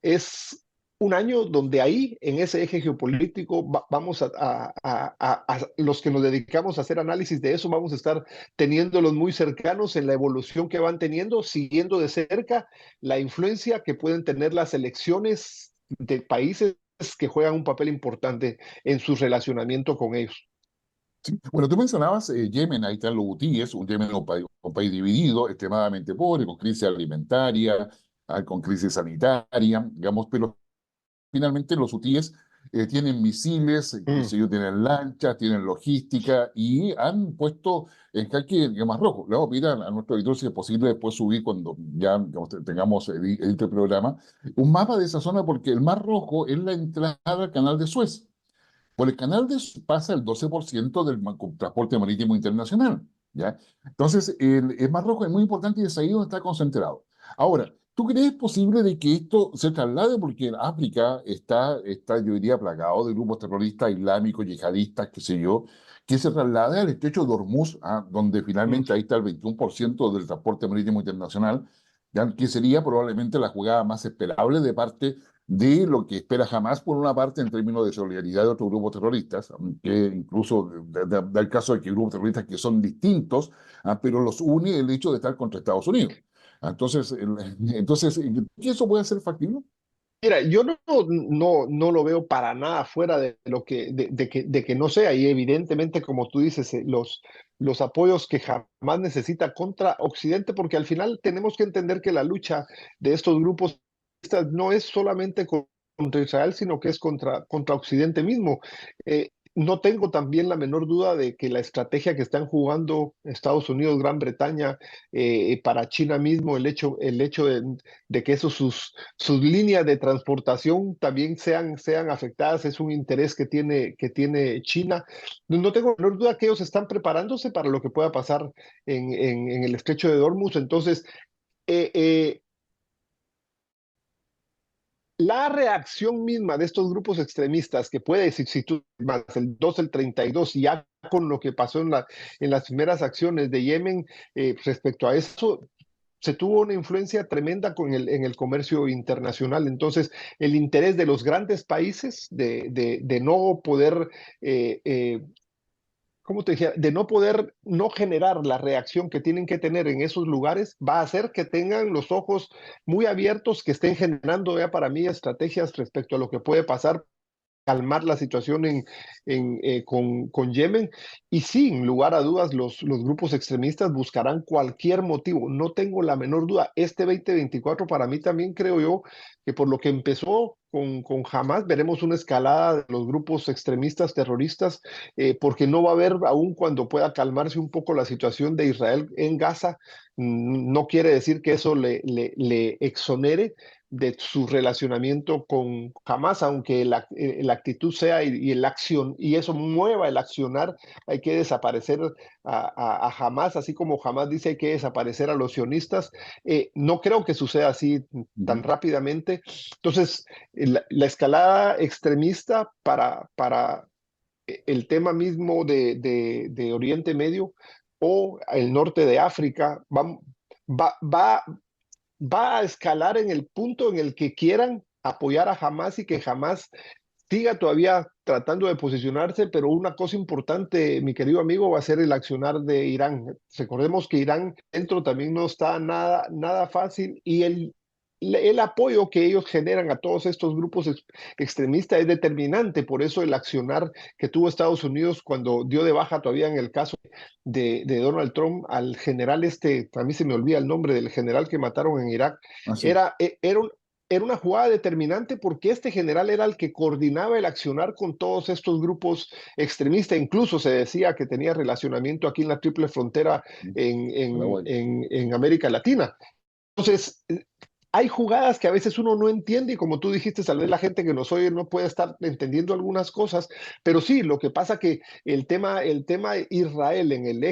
es un año donde ahí, en ese eje geopolítico, vamos los que nos dedicamos a hacer análisis de eso, vamos a estar teniéndolos muy cercanos en la evolución que van teniendo, siguiendo de cerca la influencia que pueden tener las elecciones de países que juegan un papel importante en su relacionamiento con ellos. Sí. Bueno, tú mencionabas Yemen, ahí están los hutíes, un Yemen un país dividido, extremadamente pobre, con crisis alimentaria, con crisis sanitaria, digamos, pero finalmente los hutíes tienen misiles, qué Mm. sé yo, tienen lanchas, tienen logística y han puesto en jaque el Mar Rojo. Le vamos a pedir a nuestro editor si es posible después subir cuando ya digamos, tengamos edite el programa, un mapa de esa zona porque el Mar Rojo es la entrada al canal de Suez. Por el canal de Suez pasa el 12% del transporte marítimo internacional, ¿ya? Entonces, el Mar Rojo es muy importante y es ahí donde está concentrado. Ahora, ¿tú crees posible de que esto se traslade? Porque en África yo diría, plagado de grupos terroristas islámicos, yihadistas, qué sé yo, que se traslade al estrecho de Hormuz, donde Mm. finalmente ahí está el 21% del transporte marítimo internacional, ya, que sería probablemente la jugada más esperable de parte de lo que espera Hamas, por una parte, en términos de solidaridad de otros grupos terroristas, que incluso da el caso de que hay grupos terroristas que son distintos, pero los une el hecho de estar contra Estados Unidos. Entonces, ¿qué eso puede ser factible? Mira, yo no lo veo para nada fuera de lo de que no sea, y evidentemente, como tú dices, los apoyos que jamás necesita contra Occidente, porque al final tenemos que entender que la lucha de estos grupos no es solamente contra Israel, sino que es contra Occidente mismo. No tengo también la menor duda de que la estrategia que están jugando Estados Unidos, Gran Bretaña, para China mismo, el hecho de que sus líneas de transportación también sean afectadas, es un interés que tiene China. No tengo la menor duda que ellos están preparándose para lo que pueda pasar en el estrecho de Hormuz. Entonces, eh, eh, la reacción misma de estos grupos extremistas, que puede decir, si tú más el 2, el 32, y ya con lo que pasó en las primeras acciones de Yemen, respecto a eso, se tuvo una influencia tremenda en el comercio internacional. Entonces, el interés de los grandes países de no poder, ¿cómo te decía? De no poder no generar la reacción que tienen que tener en esos lugares, va a hacer que tengan los ojos muy abiertos, que estén generando ya para mí estrategias respecto a lo que puede pasar, calmar la situación con Yemen. Y sin lugar a dudas, los grupos extremistas buscarán cualquier motivo. No tengo la menor duda. Este 2024 para mí también creo yo que por lo que empezó con Hamas, veremos una escalada de los grupos extremistas terroristas, porque no va a haber, aún cuando pueda calmarse un poco la situación de Israel en Gaza, no quiere decir que eso le exonere, de su relacionamiento con Hamas, aunque la actitud sea y el acción, y eso mueva el accionar, hay que desaparecer a Hamas, así como Hamas dice hay que desaparecer a los sionistas. No creo que suceda así tan Ujú. rápidamente. Entonces, la escalada extremista para el tema mismo de Oriente Medio o el norte de África va, va, va a escalar en el punto en el que quieran apoyar a Hamas y que Hamas siga todavía tratando de posicionarse, pero una cosa importante, mi querido amigo, va a ser el accionar de Irán. Recordemos que Irán dentro también no está nada fácil y el apoyo que ellos generan a todos estos grupos extremistas es determinante. Por eso el accionar que tuvo Estados Unidos cuando dio de baja todavía en el caso de Donald Trump al general a mí se me olvida el nombre del general que mataron en Irak, Así. era una jugada determinante porque este general era el que coordinaba el accionar con todos estos grupos extremistas. Incluso se decía que tenía relacionamiento aquí en la triple frontera Paraguay. en América Latina. Entonces, hay jugadas que a veces uno no entiende y como tú dijiste, tal vez la gente que nos oye no puede estar entendiendo algunas cosas, pero sí, lo que pasa que el tema Israel en el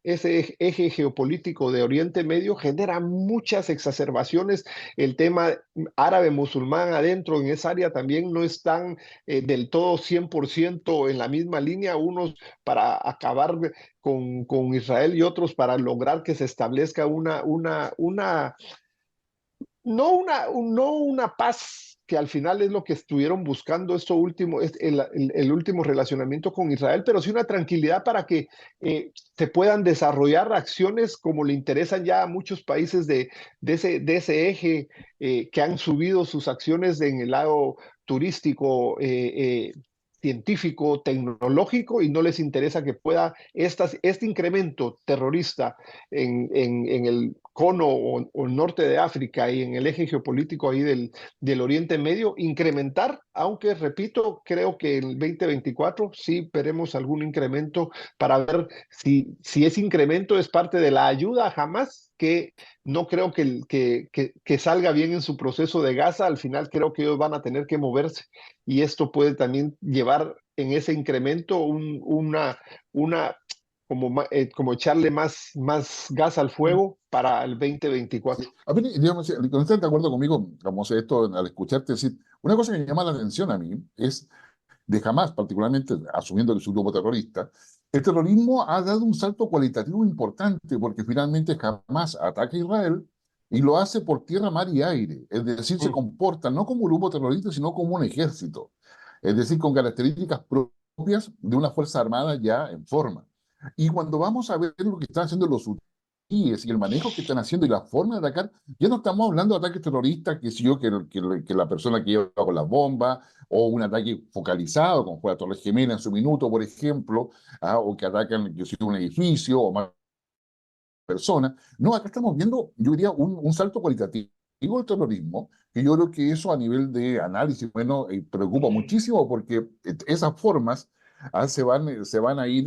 ese eje geopolítico de Oriente Medio genera muchas exacerbaciones. El tema árabe musulmán adentro en esa área también no están del todo 100% en la misma línea, unos para acabar con Israel y otros para lograr que se establezca no una paz que al final es lo que estuvieron buscando esto último, el último relacionamiento con Israel, pero sí una tranquilidad para que se puedan desarrollar acciones como le interesan ya a muchos países de ese eje que han subido sus acciones en el lado turístico, científico, tecnológico, y no les interesa que pueda este incremento terrorista en el cono o norte de África y en el eje geopolítico ahí del Oriente Medio, incrementar, aunque repito, creo que en el 2024 sí veremos algún incremento para ver si ese incremento es parte de la ayuda a Hamas, que no creo que salga bien en su proceso de Gaza. Al final creo que ellos van a tener que moverse y esto puede también llevar en ese incremento una como echarle más gas al fuego para el Sí. 2024. A mí, digamos, no estás de acuerdo conmigo, como esto, al escucharte decir, una cosa que me llama la atención a mí es de Hamas, particularmente asumiendo que es un grupo terrorista, el terrorismo ha dado un salto cualitativo importante porque finalmente Hamas ataca a Israel y lo hace por tierra, mar y aire. Es decir, se Mm. comporta no como un grupo terrorista, sino como un ejército. Es decir, con características propias de una fuerza armada ya en forma. Y cuando vamos a ver lo que están haciendo los hutíes y el manejo que están haciendo y la forma de atacar, ya no estamos hablando de ataques terroristas, que si yo, que la persona que lleva con las bombas, o un ataque focalizado, como fue la Torre Gemela en su minuto, por ejemplo, o que atacan yo sé, un edificio o más personas. No, acá estamos viendo, yo diría, un salto cualitativo del terrorismo, que yo creo que eso a nivel de análisis, bueno, preocupa muchísimo porque esas formas se van a ir,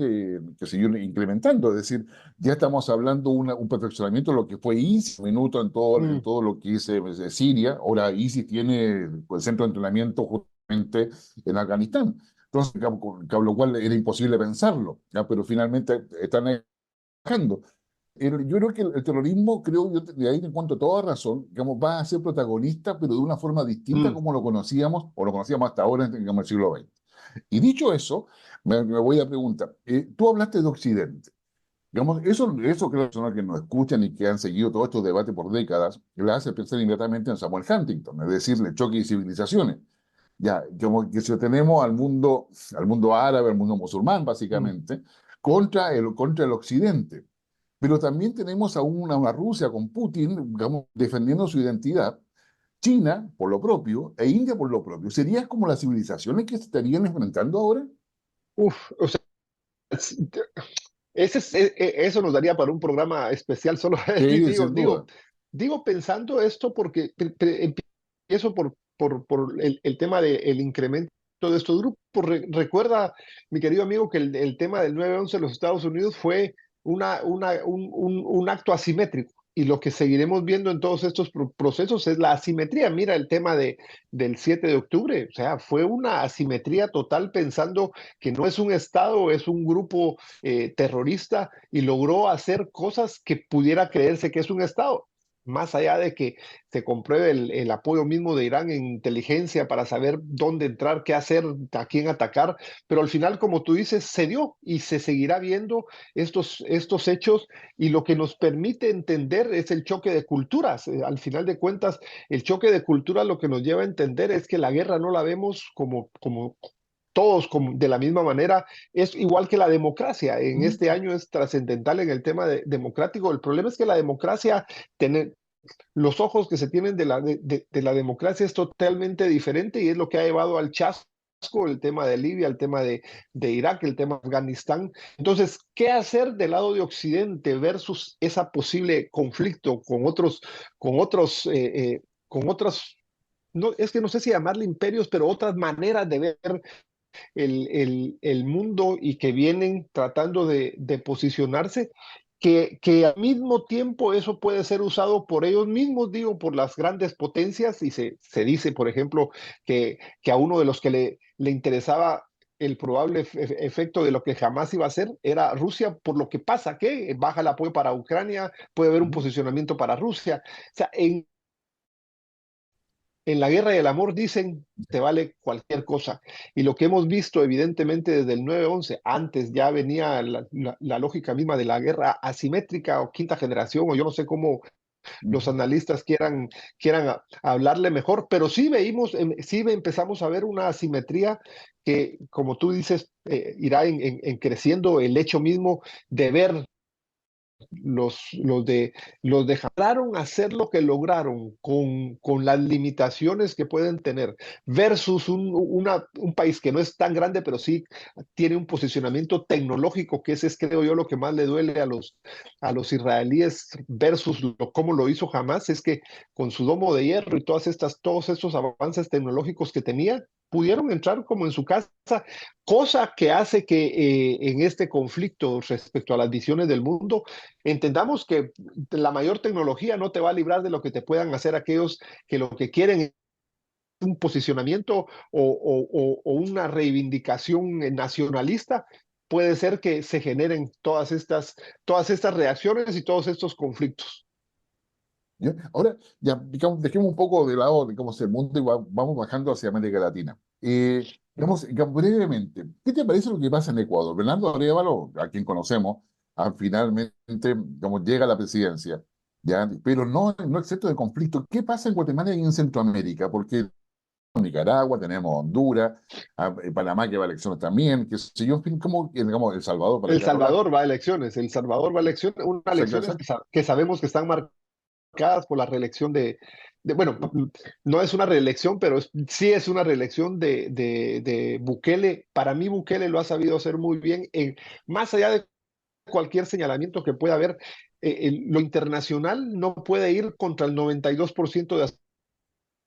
que se ir incrementando. Es decir, ya estamos hablando un perfeccionamiento de lo que fue ISIS, un minuto en Mm. todo lo que es Siria. Ahora ISIS tiene pues, centro de entrenamiento justamente en Afganistán. Entonces, lo cual era imposible pensarlo, ¿ya? Pero finalmente están trabajando. Yo creo que el terrorismo, creo yo, de ahí te encuentro toda razón, digamos, va a ser protagonista, pero de una forma distinta Mm. como lo conocíamos, o lo conocíamos hasta ahora, digamos, el siglo XX. Y dicho eso, me voy a preguntar, tú hablaste de Occidente. Digamos, eso que las personas que nos escuchan y que han seguido todos estos debates por décadas, le hace pensar inmediatamente en Samuel Huntington, es decir, el choque de civilizaciones. Ya, como que si tenemos al mundo árabe, al mundo musulmán, Mm. básicamente, contra el Occidente. Pero también tenemos a una Rusia con Putin, digamos, defendiendo su identidad, China por lo propio e India por lo propio. ¿Serían como las civilizaciones que se estarían enfrentando ahora? Uf, o sea, es- eso nos daría para un programa especial solo. Sí, digo, sin digo, duda. digo pensando esto porque empiezo por el tema del incremento de estos grupos. Recuerda, mi querido amigo, que el tema del 9/11 en los Estados Unidos fue un acto asimétrico. y lo que seguiremos viendo en todos estos procesos es la asimetría. Mira el tema del 7 de octubre, o sea, fue una asimetría total pensando que no es un Estado, es un grupo terrorista y logró hacer cosas que pudiera creerse que es un Estado. Más allá de que se compruebe el apoyo mismo de Irán en inteligencia para saber dónde entrar, qué hacer, a quién atacar, pero al final, como tú dices, se dio y se seguirá viendo estos hechos y lo que nos permite entender es el choque de culturas. Al final de cuentas, el choque de culturas lo que nos lleva a entender es que la guerra no la vemos como todos de la misma manera, es igual que la democracia. En ¿Mm? este año es trascendental en el tema democrático. El problema es que la democracia, los ojos que se tienen de la democracia es totalmente diferente y es lo que ha llevado al chasco el tema de Libia, el tema de Irak, el tema de Afganistán. Entonces, ¿qué hacer del lado de Occidente versus esa posible conflicto con otros, no, es que no sé si llamarle imperios, pero otras maneras de ver el mundo y que vienen tratando de posicionarse, que al mismo tiempo eso puede ser usado por ellos mismos, digo, por las grandes potencias, y se dice, por ejemplo, que a uno de los que le interesaba el probable efecto de lo que jamás iba a hacer era Rusia, por lo que pasa que baja el apoyo para Ucrania, puede haber un ¿Mm? posicionamiento para Rusia. O sea, en la guerra y el amor dicen, te vale cualquier cosa. Y lo que hemos visto evidentemente desde el 9-11, antes ya venía la lógica misma de la guerra asimétrica o quinta generación, o yo no sé cómo los ¿Mm? analistas quieran hablarle mejor, pero sí sí empezamos a ver una asimetría que, como tú dices, irá en creciendo el hecho mismo de ver los, los de, los dejaron hacer lo que lograron con las limitaciones que pueden tener versus un país que no es tan grande, pero sí tiene un posicionamiento tecnológico, que ese es, creo yo, lo que más le duele a los israelíes versus cómo lo hizo Hamas, es que con su domo de hierro y todos estos avances tecnológicos que tenía, pudieron entrar como en su casa, cosa que hace que en este conflicto respecto a las visiones del mundo, entendamos que la mayor tecnología no te va a librar de lo que te puedan hacer aquellos que lo que quieren es un posicionamiento o una reivindicación nacionalista. Puede ser que se generen todas estas reacciones y todos estos conflictos. ¿Ya? Ahora, ya, dejemos un poco de lado, digamos, el mundo y vamos bajando hacia América Latina. Digamos, brevemente, ¿qué te parece lo que pasa en Ecuador? Bernardo Arévalo, a quien conocemos, finalmente, digamos, llega a la presidencia, ¿ya? Pero no exento de conflicto. ¿Qué pasa en Guatemala y en Centroamérica? Porque tenemos Nicaragua, tenemos Honduras, Panamá que va a elecciones también, que sé yo, en fin, como, digamos, El Salvador, para El qué hablar. Salvador va a elecciones, El Salvador va a elecciones, unas Exacto, elecciones exacto. que sabemos que están marcadas por la reelección bueno, no es una reelección, pero sí es una reelección de Bukele. Para mí Bukele lo ha sabido hacer muy bien, más allá de cualquier señalamiento que pueda haber, lo internacional no puede ir contra el 92% de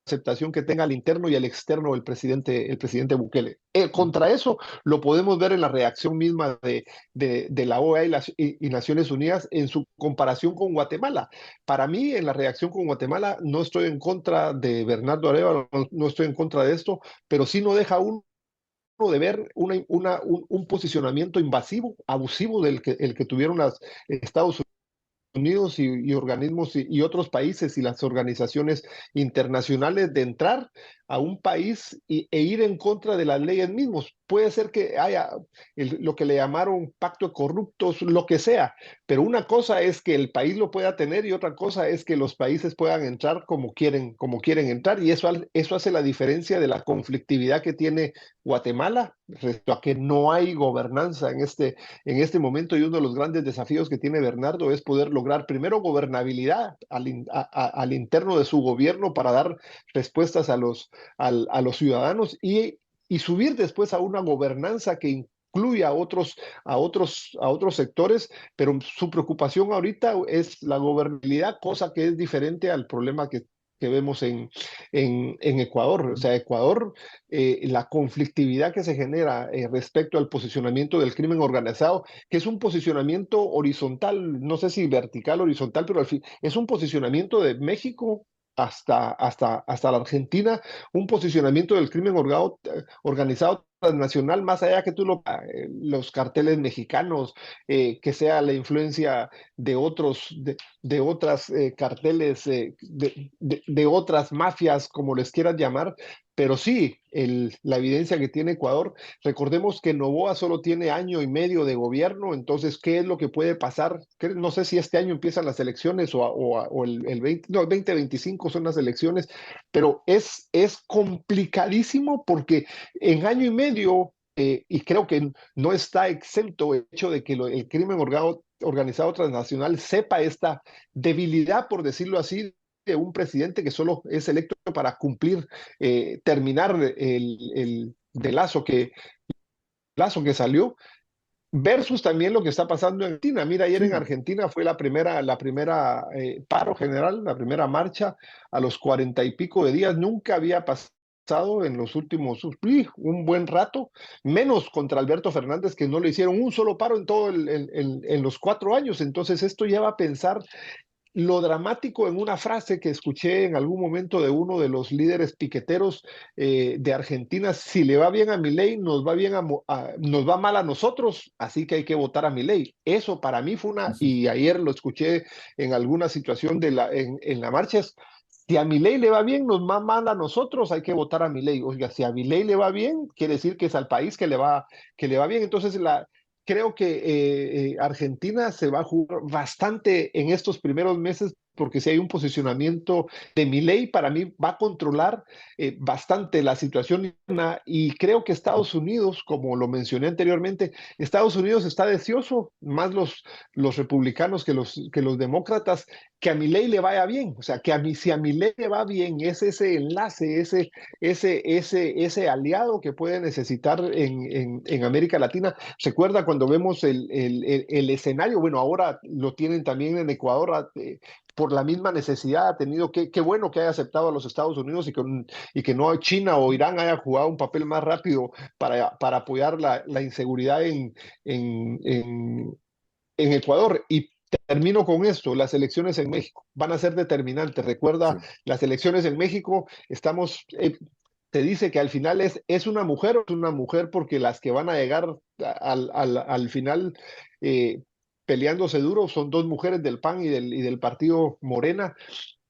aceptación que tenga al interno y al externo el presidente Bukele. Contra eso lo podemos ver en la reacción misma de la OEA y Naciones Unidas en su comparación con Guatemala. Para mí, en la reacción con Guatemala, no estoy en contra de Bernardo Arévalo, no estoy en contra de esto, pero sí no deja uno de ver un posicionamiento invasivo, abusivo el que tuvieron Estados Unidos y organismos y otros países y las organizaciones internacionales de entrar a un país e ir en contra de las leyes mismos. Puede ser que haya lo que le llamaron pacto de corruptos, lo que sea, pero una cosa es que el país lo pueda tener y otra cosa es que los países puedan entrar como quieren entrar, y eso hace la diferencia de la conflictividad que tiene Guatemala respecto a que no hay gobernanza en este momento, y uno de los grandes desafíos que tiene Bernardo es poder lograr primero gobernabilidad al interno de su gobierno para dar respuestas a los ciudadanos y subir después a una gobernanza que incluya a otros sectores, pero su preocupación ahorita es la gobernabilidad, cosa que es diferente al problema que vemos en Ecuador. O sea, Ecuador, la conflictividad que se genera respecto al posicionamiento del crimen organizado, que es un posicionamiento horizontal, no sé si vertical, horizontal, pero al fin es un posicionamiento de México hasta la Argentina, un posicionamiento del crimen organizado transnacional, más allá que los carteles mexicanos, que sea la influencia de de otras carteles, de otras mafias, como les quieras llamar, pero sí, la evidencia que tiene Ecuador. Recordemos que Noboa solo tiene año y medio de gobierno, entonces, ¿qué es lo que puede pasar? No sé si este año empiezan las elecciones o el 20, no, el 2025 son las elecciones, pero es complicadísimo porque en año y medio, y creo que no está exento el hecho de que el crimen organizado transnacional sepa esta debilidad, por decirlo así, de un presidente que solo es electo para cumplir, terminar lazo que salió, versus también lo que está pasando en Argentina. Mira, ayer Sí, en Argentina fue la primera paro general, la primera marcha a los 40 y pico de días. Nunca había pasado en los últimos un buen rato, menos contra Alberto Fernández, que no le hicieron un solo paro en todo en los 4 años. Entonces esto lleva a pensar lo dramático en una frase que escuché en algún momento de uno de los líderes piqueteros de Argentina: si le va bien a Milei, nos va mal a nosotros, así que hay que votar a Milei. Eso para mí fue y ayer lo escuché en alguna situación en la marcha, si a Milei le va bien, nos va mal a nosotros, hay que votar a Milei. Oiga, si a Milei le va bien, quiere decir que es al país que le va bien. Entonces, creo que Argentina se va a jugar bastante en estos primeros meses, porque si hay un posicionamiento de Milei, para mí va a controlar bastante la situación, y creo que Estados Unidos, como lo mencioné anteriormente, Estados Unidos está deseoso, más los republicanos que los demócratas, que a Milei le vaya bien. O sea, si a Milei le va bien, es ese enlace, ese aliado que puede necesitar en América Latina. ¿Recuerda cuando vemos el escenario? Bueno, ahora lo tienen también en Ecuador, por la misma necesidad ha tenido qué bueno que haya aceptado a los Estados Unidos, y que no China o Irán haya jugado un papel más rápido para apoyar la inseguridad en, en, en Ecuador. Y termino con esto: las elecciones en México van a ser determinantes. Recuerda, sí. las elecciones en México, te dice que al final es una mujer, o es una mujer, porque las que van a llegar al final, eh, peleándose duro, son dos mujeres del PAN y del partido Morena.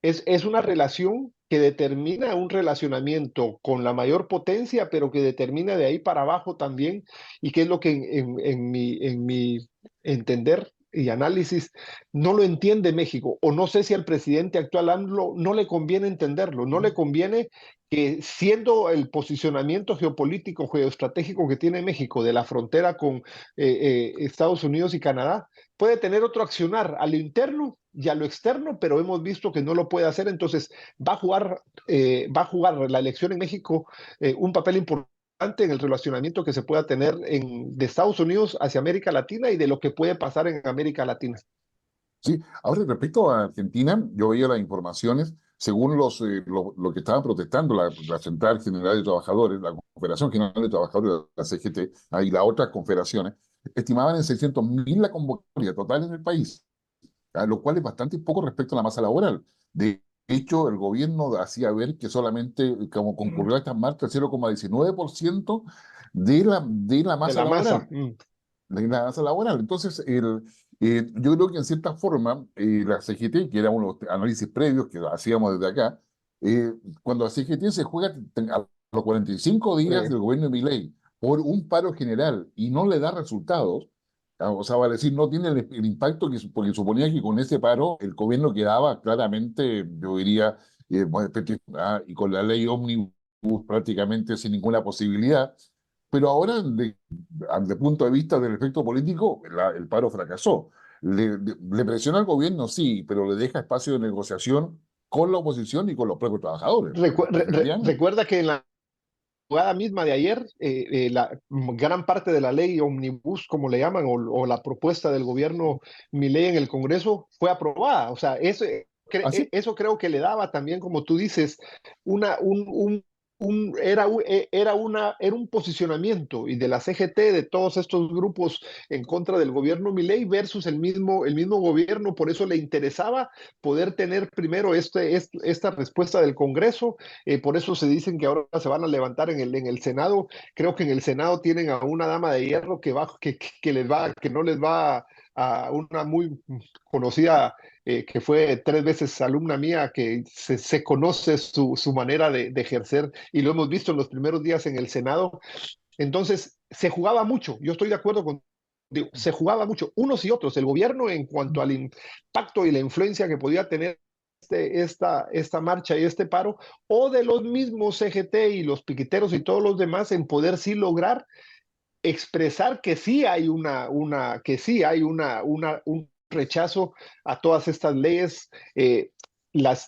Es una relación que determina un relacionamiento con la mayor potencia, pero que determina de ahí para abajo también, y que es lo que en mi entender y análisis no lo entiende México, o no sé si al presidente actual AMLO no le conviene entenderlo, no le conviene que, siendo el posicionamiento geopolítico, geoestratégico que tiene México de la frontera con Estados Unidos y Canadá, puede tener otro accionar a lo interno y a lo externo, pero hemos visto que no lo puede hacer. Entonces va a jugar la elección en México un papel importante en el relacionamiento que se pueda tener de Estados Unidos hacia América Latina, y de lo que puede pasar en América Latina. Sí, ahora respecto a Argentina, yo veía las informaciones, según lo que estaban protestando la Central General de Trabajadores, la Confederación General de Trabajadores, la CGT, y las otras confederaciones, estimaban en 600.000 la convocatoria total en el país, lo cual es bastante poco respecto a la masa laboral. De hecho, el gobierno hacía ver que solamente, como concurrió a estas marchas, 0,19% de la De masa la masa. laboral de la masa laboral. Entonces, yo creo que en cierta forma la CGT, que era uno de los análisis previos que hacíamos desde acá, cuando la CGT se juega a los 45 días del gobierno de Milei por un paro general y no le da resultados, o sea, va a decir, no tiene el impacto porque suponía que con ese paro el gobierno quedaba claramente, yo diría, bueno, y con la ley ómnibus prácticamente sin ninguna posibilidad. Pero ahora, desde el punto de vista del efecto político, el paro fracasó. Le presiona al gobierno, sí, pero le deja espacio de negociación con la oposición y con los propios trabajadores, definitivamente. Recuerda que en la jugada misma de ayer, la gran parte de la ley omnibus, como le llaman, o la propuesta del gobierno Milei en el Congreso, fue aprobada. O sea, Así. eso creo que le daba también, como tú dices, una, era un posicionamiento y de la CGT, de todos estos grupos en contra del gobierno Milei versus el mismo gobierno. Por eso le interesaba poder tener primero esta respuesta del Congreso. Por eso se dicen que ahora se van a levantar en el Senado. Creo que en el Senado tienen a una dama de hierro que no les va a una muy conocida, que fue 3 veces alumna mía, que se conoce su manera de ejercer y lo hemos visto en los primeros días en el Senado. Entonces, se jugaba mucho, yo estoy de acuerdo con, digo, se jugaba mucho, unos y otros, el gobierno en cuanto al impacto y la influencia que podía tener esta marcha y este paro, o de los mismos CGT y los piqueteros y todos los demás en poder sí lograr expresar que sí hay un rechazo a todas estas leyes. Las,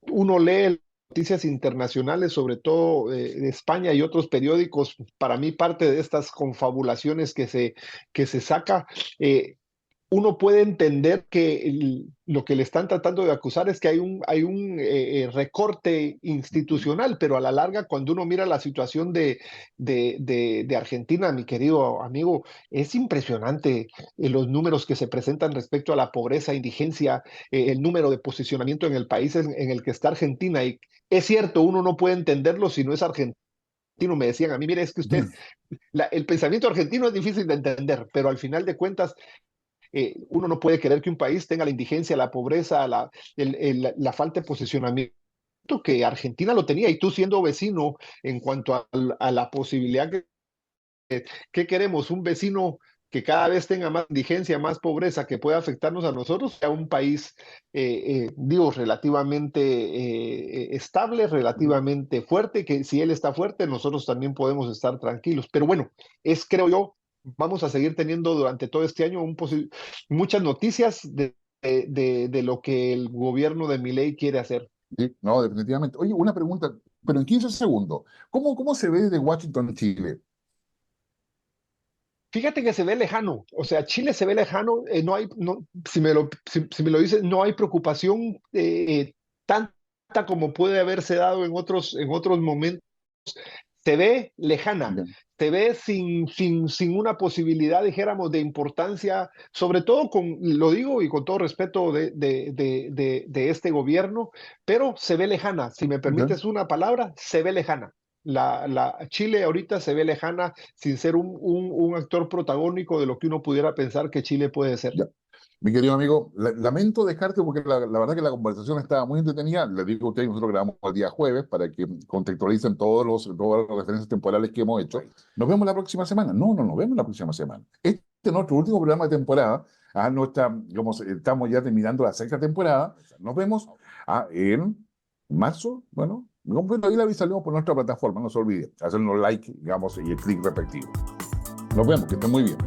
uno lee noticias internacionales, sobre todo de España y otros periódicos. Para mí, parte de estas confabulaciones que se saca, uno puede entender que lo que le están tratando de acusar es que hay un recorte institucional, pero a la larga, cuando uno mira la situación de Argentina, mi querido amigo, es impresionante los números que se presentan respecto a la pobreza, indigencia, el número de posicionamiento en el país en el que está Argentina. Y es cierto, uno no puede entenderlo si no es argentino. Me decían a mí, mire, es que usted, el pensamiento argentino es difícil de entender, pero al final de cuentas, uno no puede querer que un país tenga la indigencia, la pobreza, la falta de posicionamiento que Argentina lo tenía, y tú siendo vecino, en cuanto a la posibilidad que queremos, un vecino que cada vez tenga más indigencia, más pobreza, que pueda afectarnos a nosotros, sea un país, digo, relativamente estable, relativamente fuerte, que si él está fuerte, nosotros también podemos estar tranquilos. Pero bueno, creo yo, vamos a seguir teniendo durante todo este año muchas noticias de lo que el gobierno de Milei quiere hacer. Sí, no, definitivamente. Oye, una pregunta, pero en 15 segundos. ¿Cómo se ve desde Washington, Chile? Fíjate que se ve lejano, o sea, Chile se ve lejano, no hay, no, si me lo dices, no hay preocupación tanta como puede haberse dado en otros momentos. Se ve lejana, Ya, se ve sin una posibilidad, dijéramos, de importancia, sobre todo lo digo y con todo respeto de este gobierno, pero se ve lejana. Si me ya, permites una palabra, se ve lejana. Chile ahorita se ve lejana sin ser un actor protagónico de lo que uno pudiera pensar que Chile puede ser. ya. Mi querido amigo, lamento dejarte porque la verdad que la conversación estaba muy entretenida. Les digo a ustedes, nosotros grabamos el día jueves para que contextualicen todas las referencias temporales que hemos hecho. Nos vemos la próxima semana. No, no nos vemos la próxima semana. Este es nuestro último programa de temporada. Estamos ya terminando la sexta temporada. Nos vemos en marzo. Bueno, ahí la avisaremos por nuestra plataforma. No se olviden hacernos like, digamos, y el clic respectivo. Nos vemos, que estén muy bien.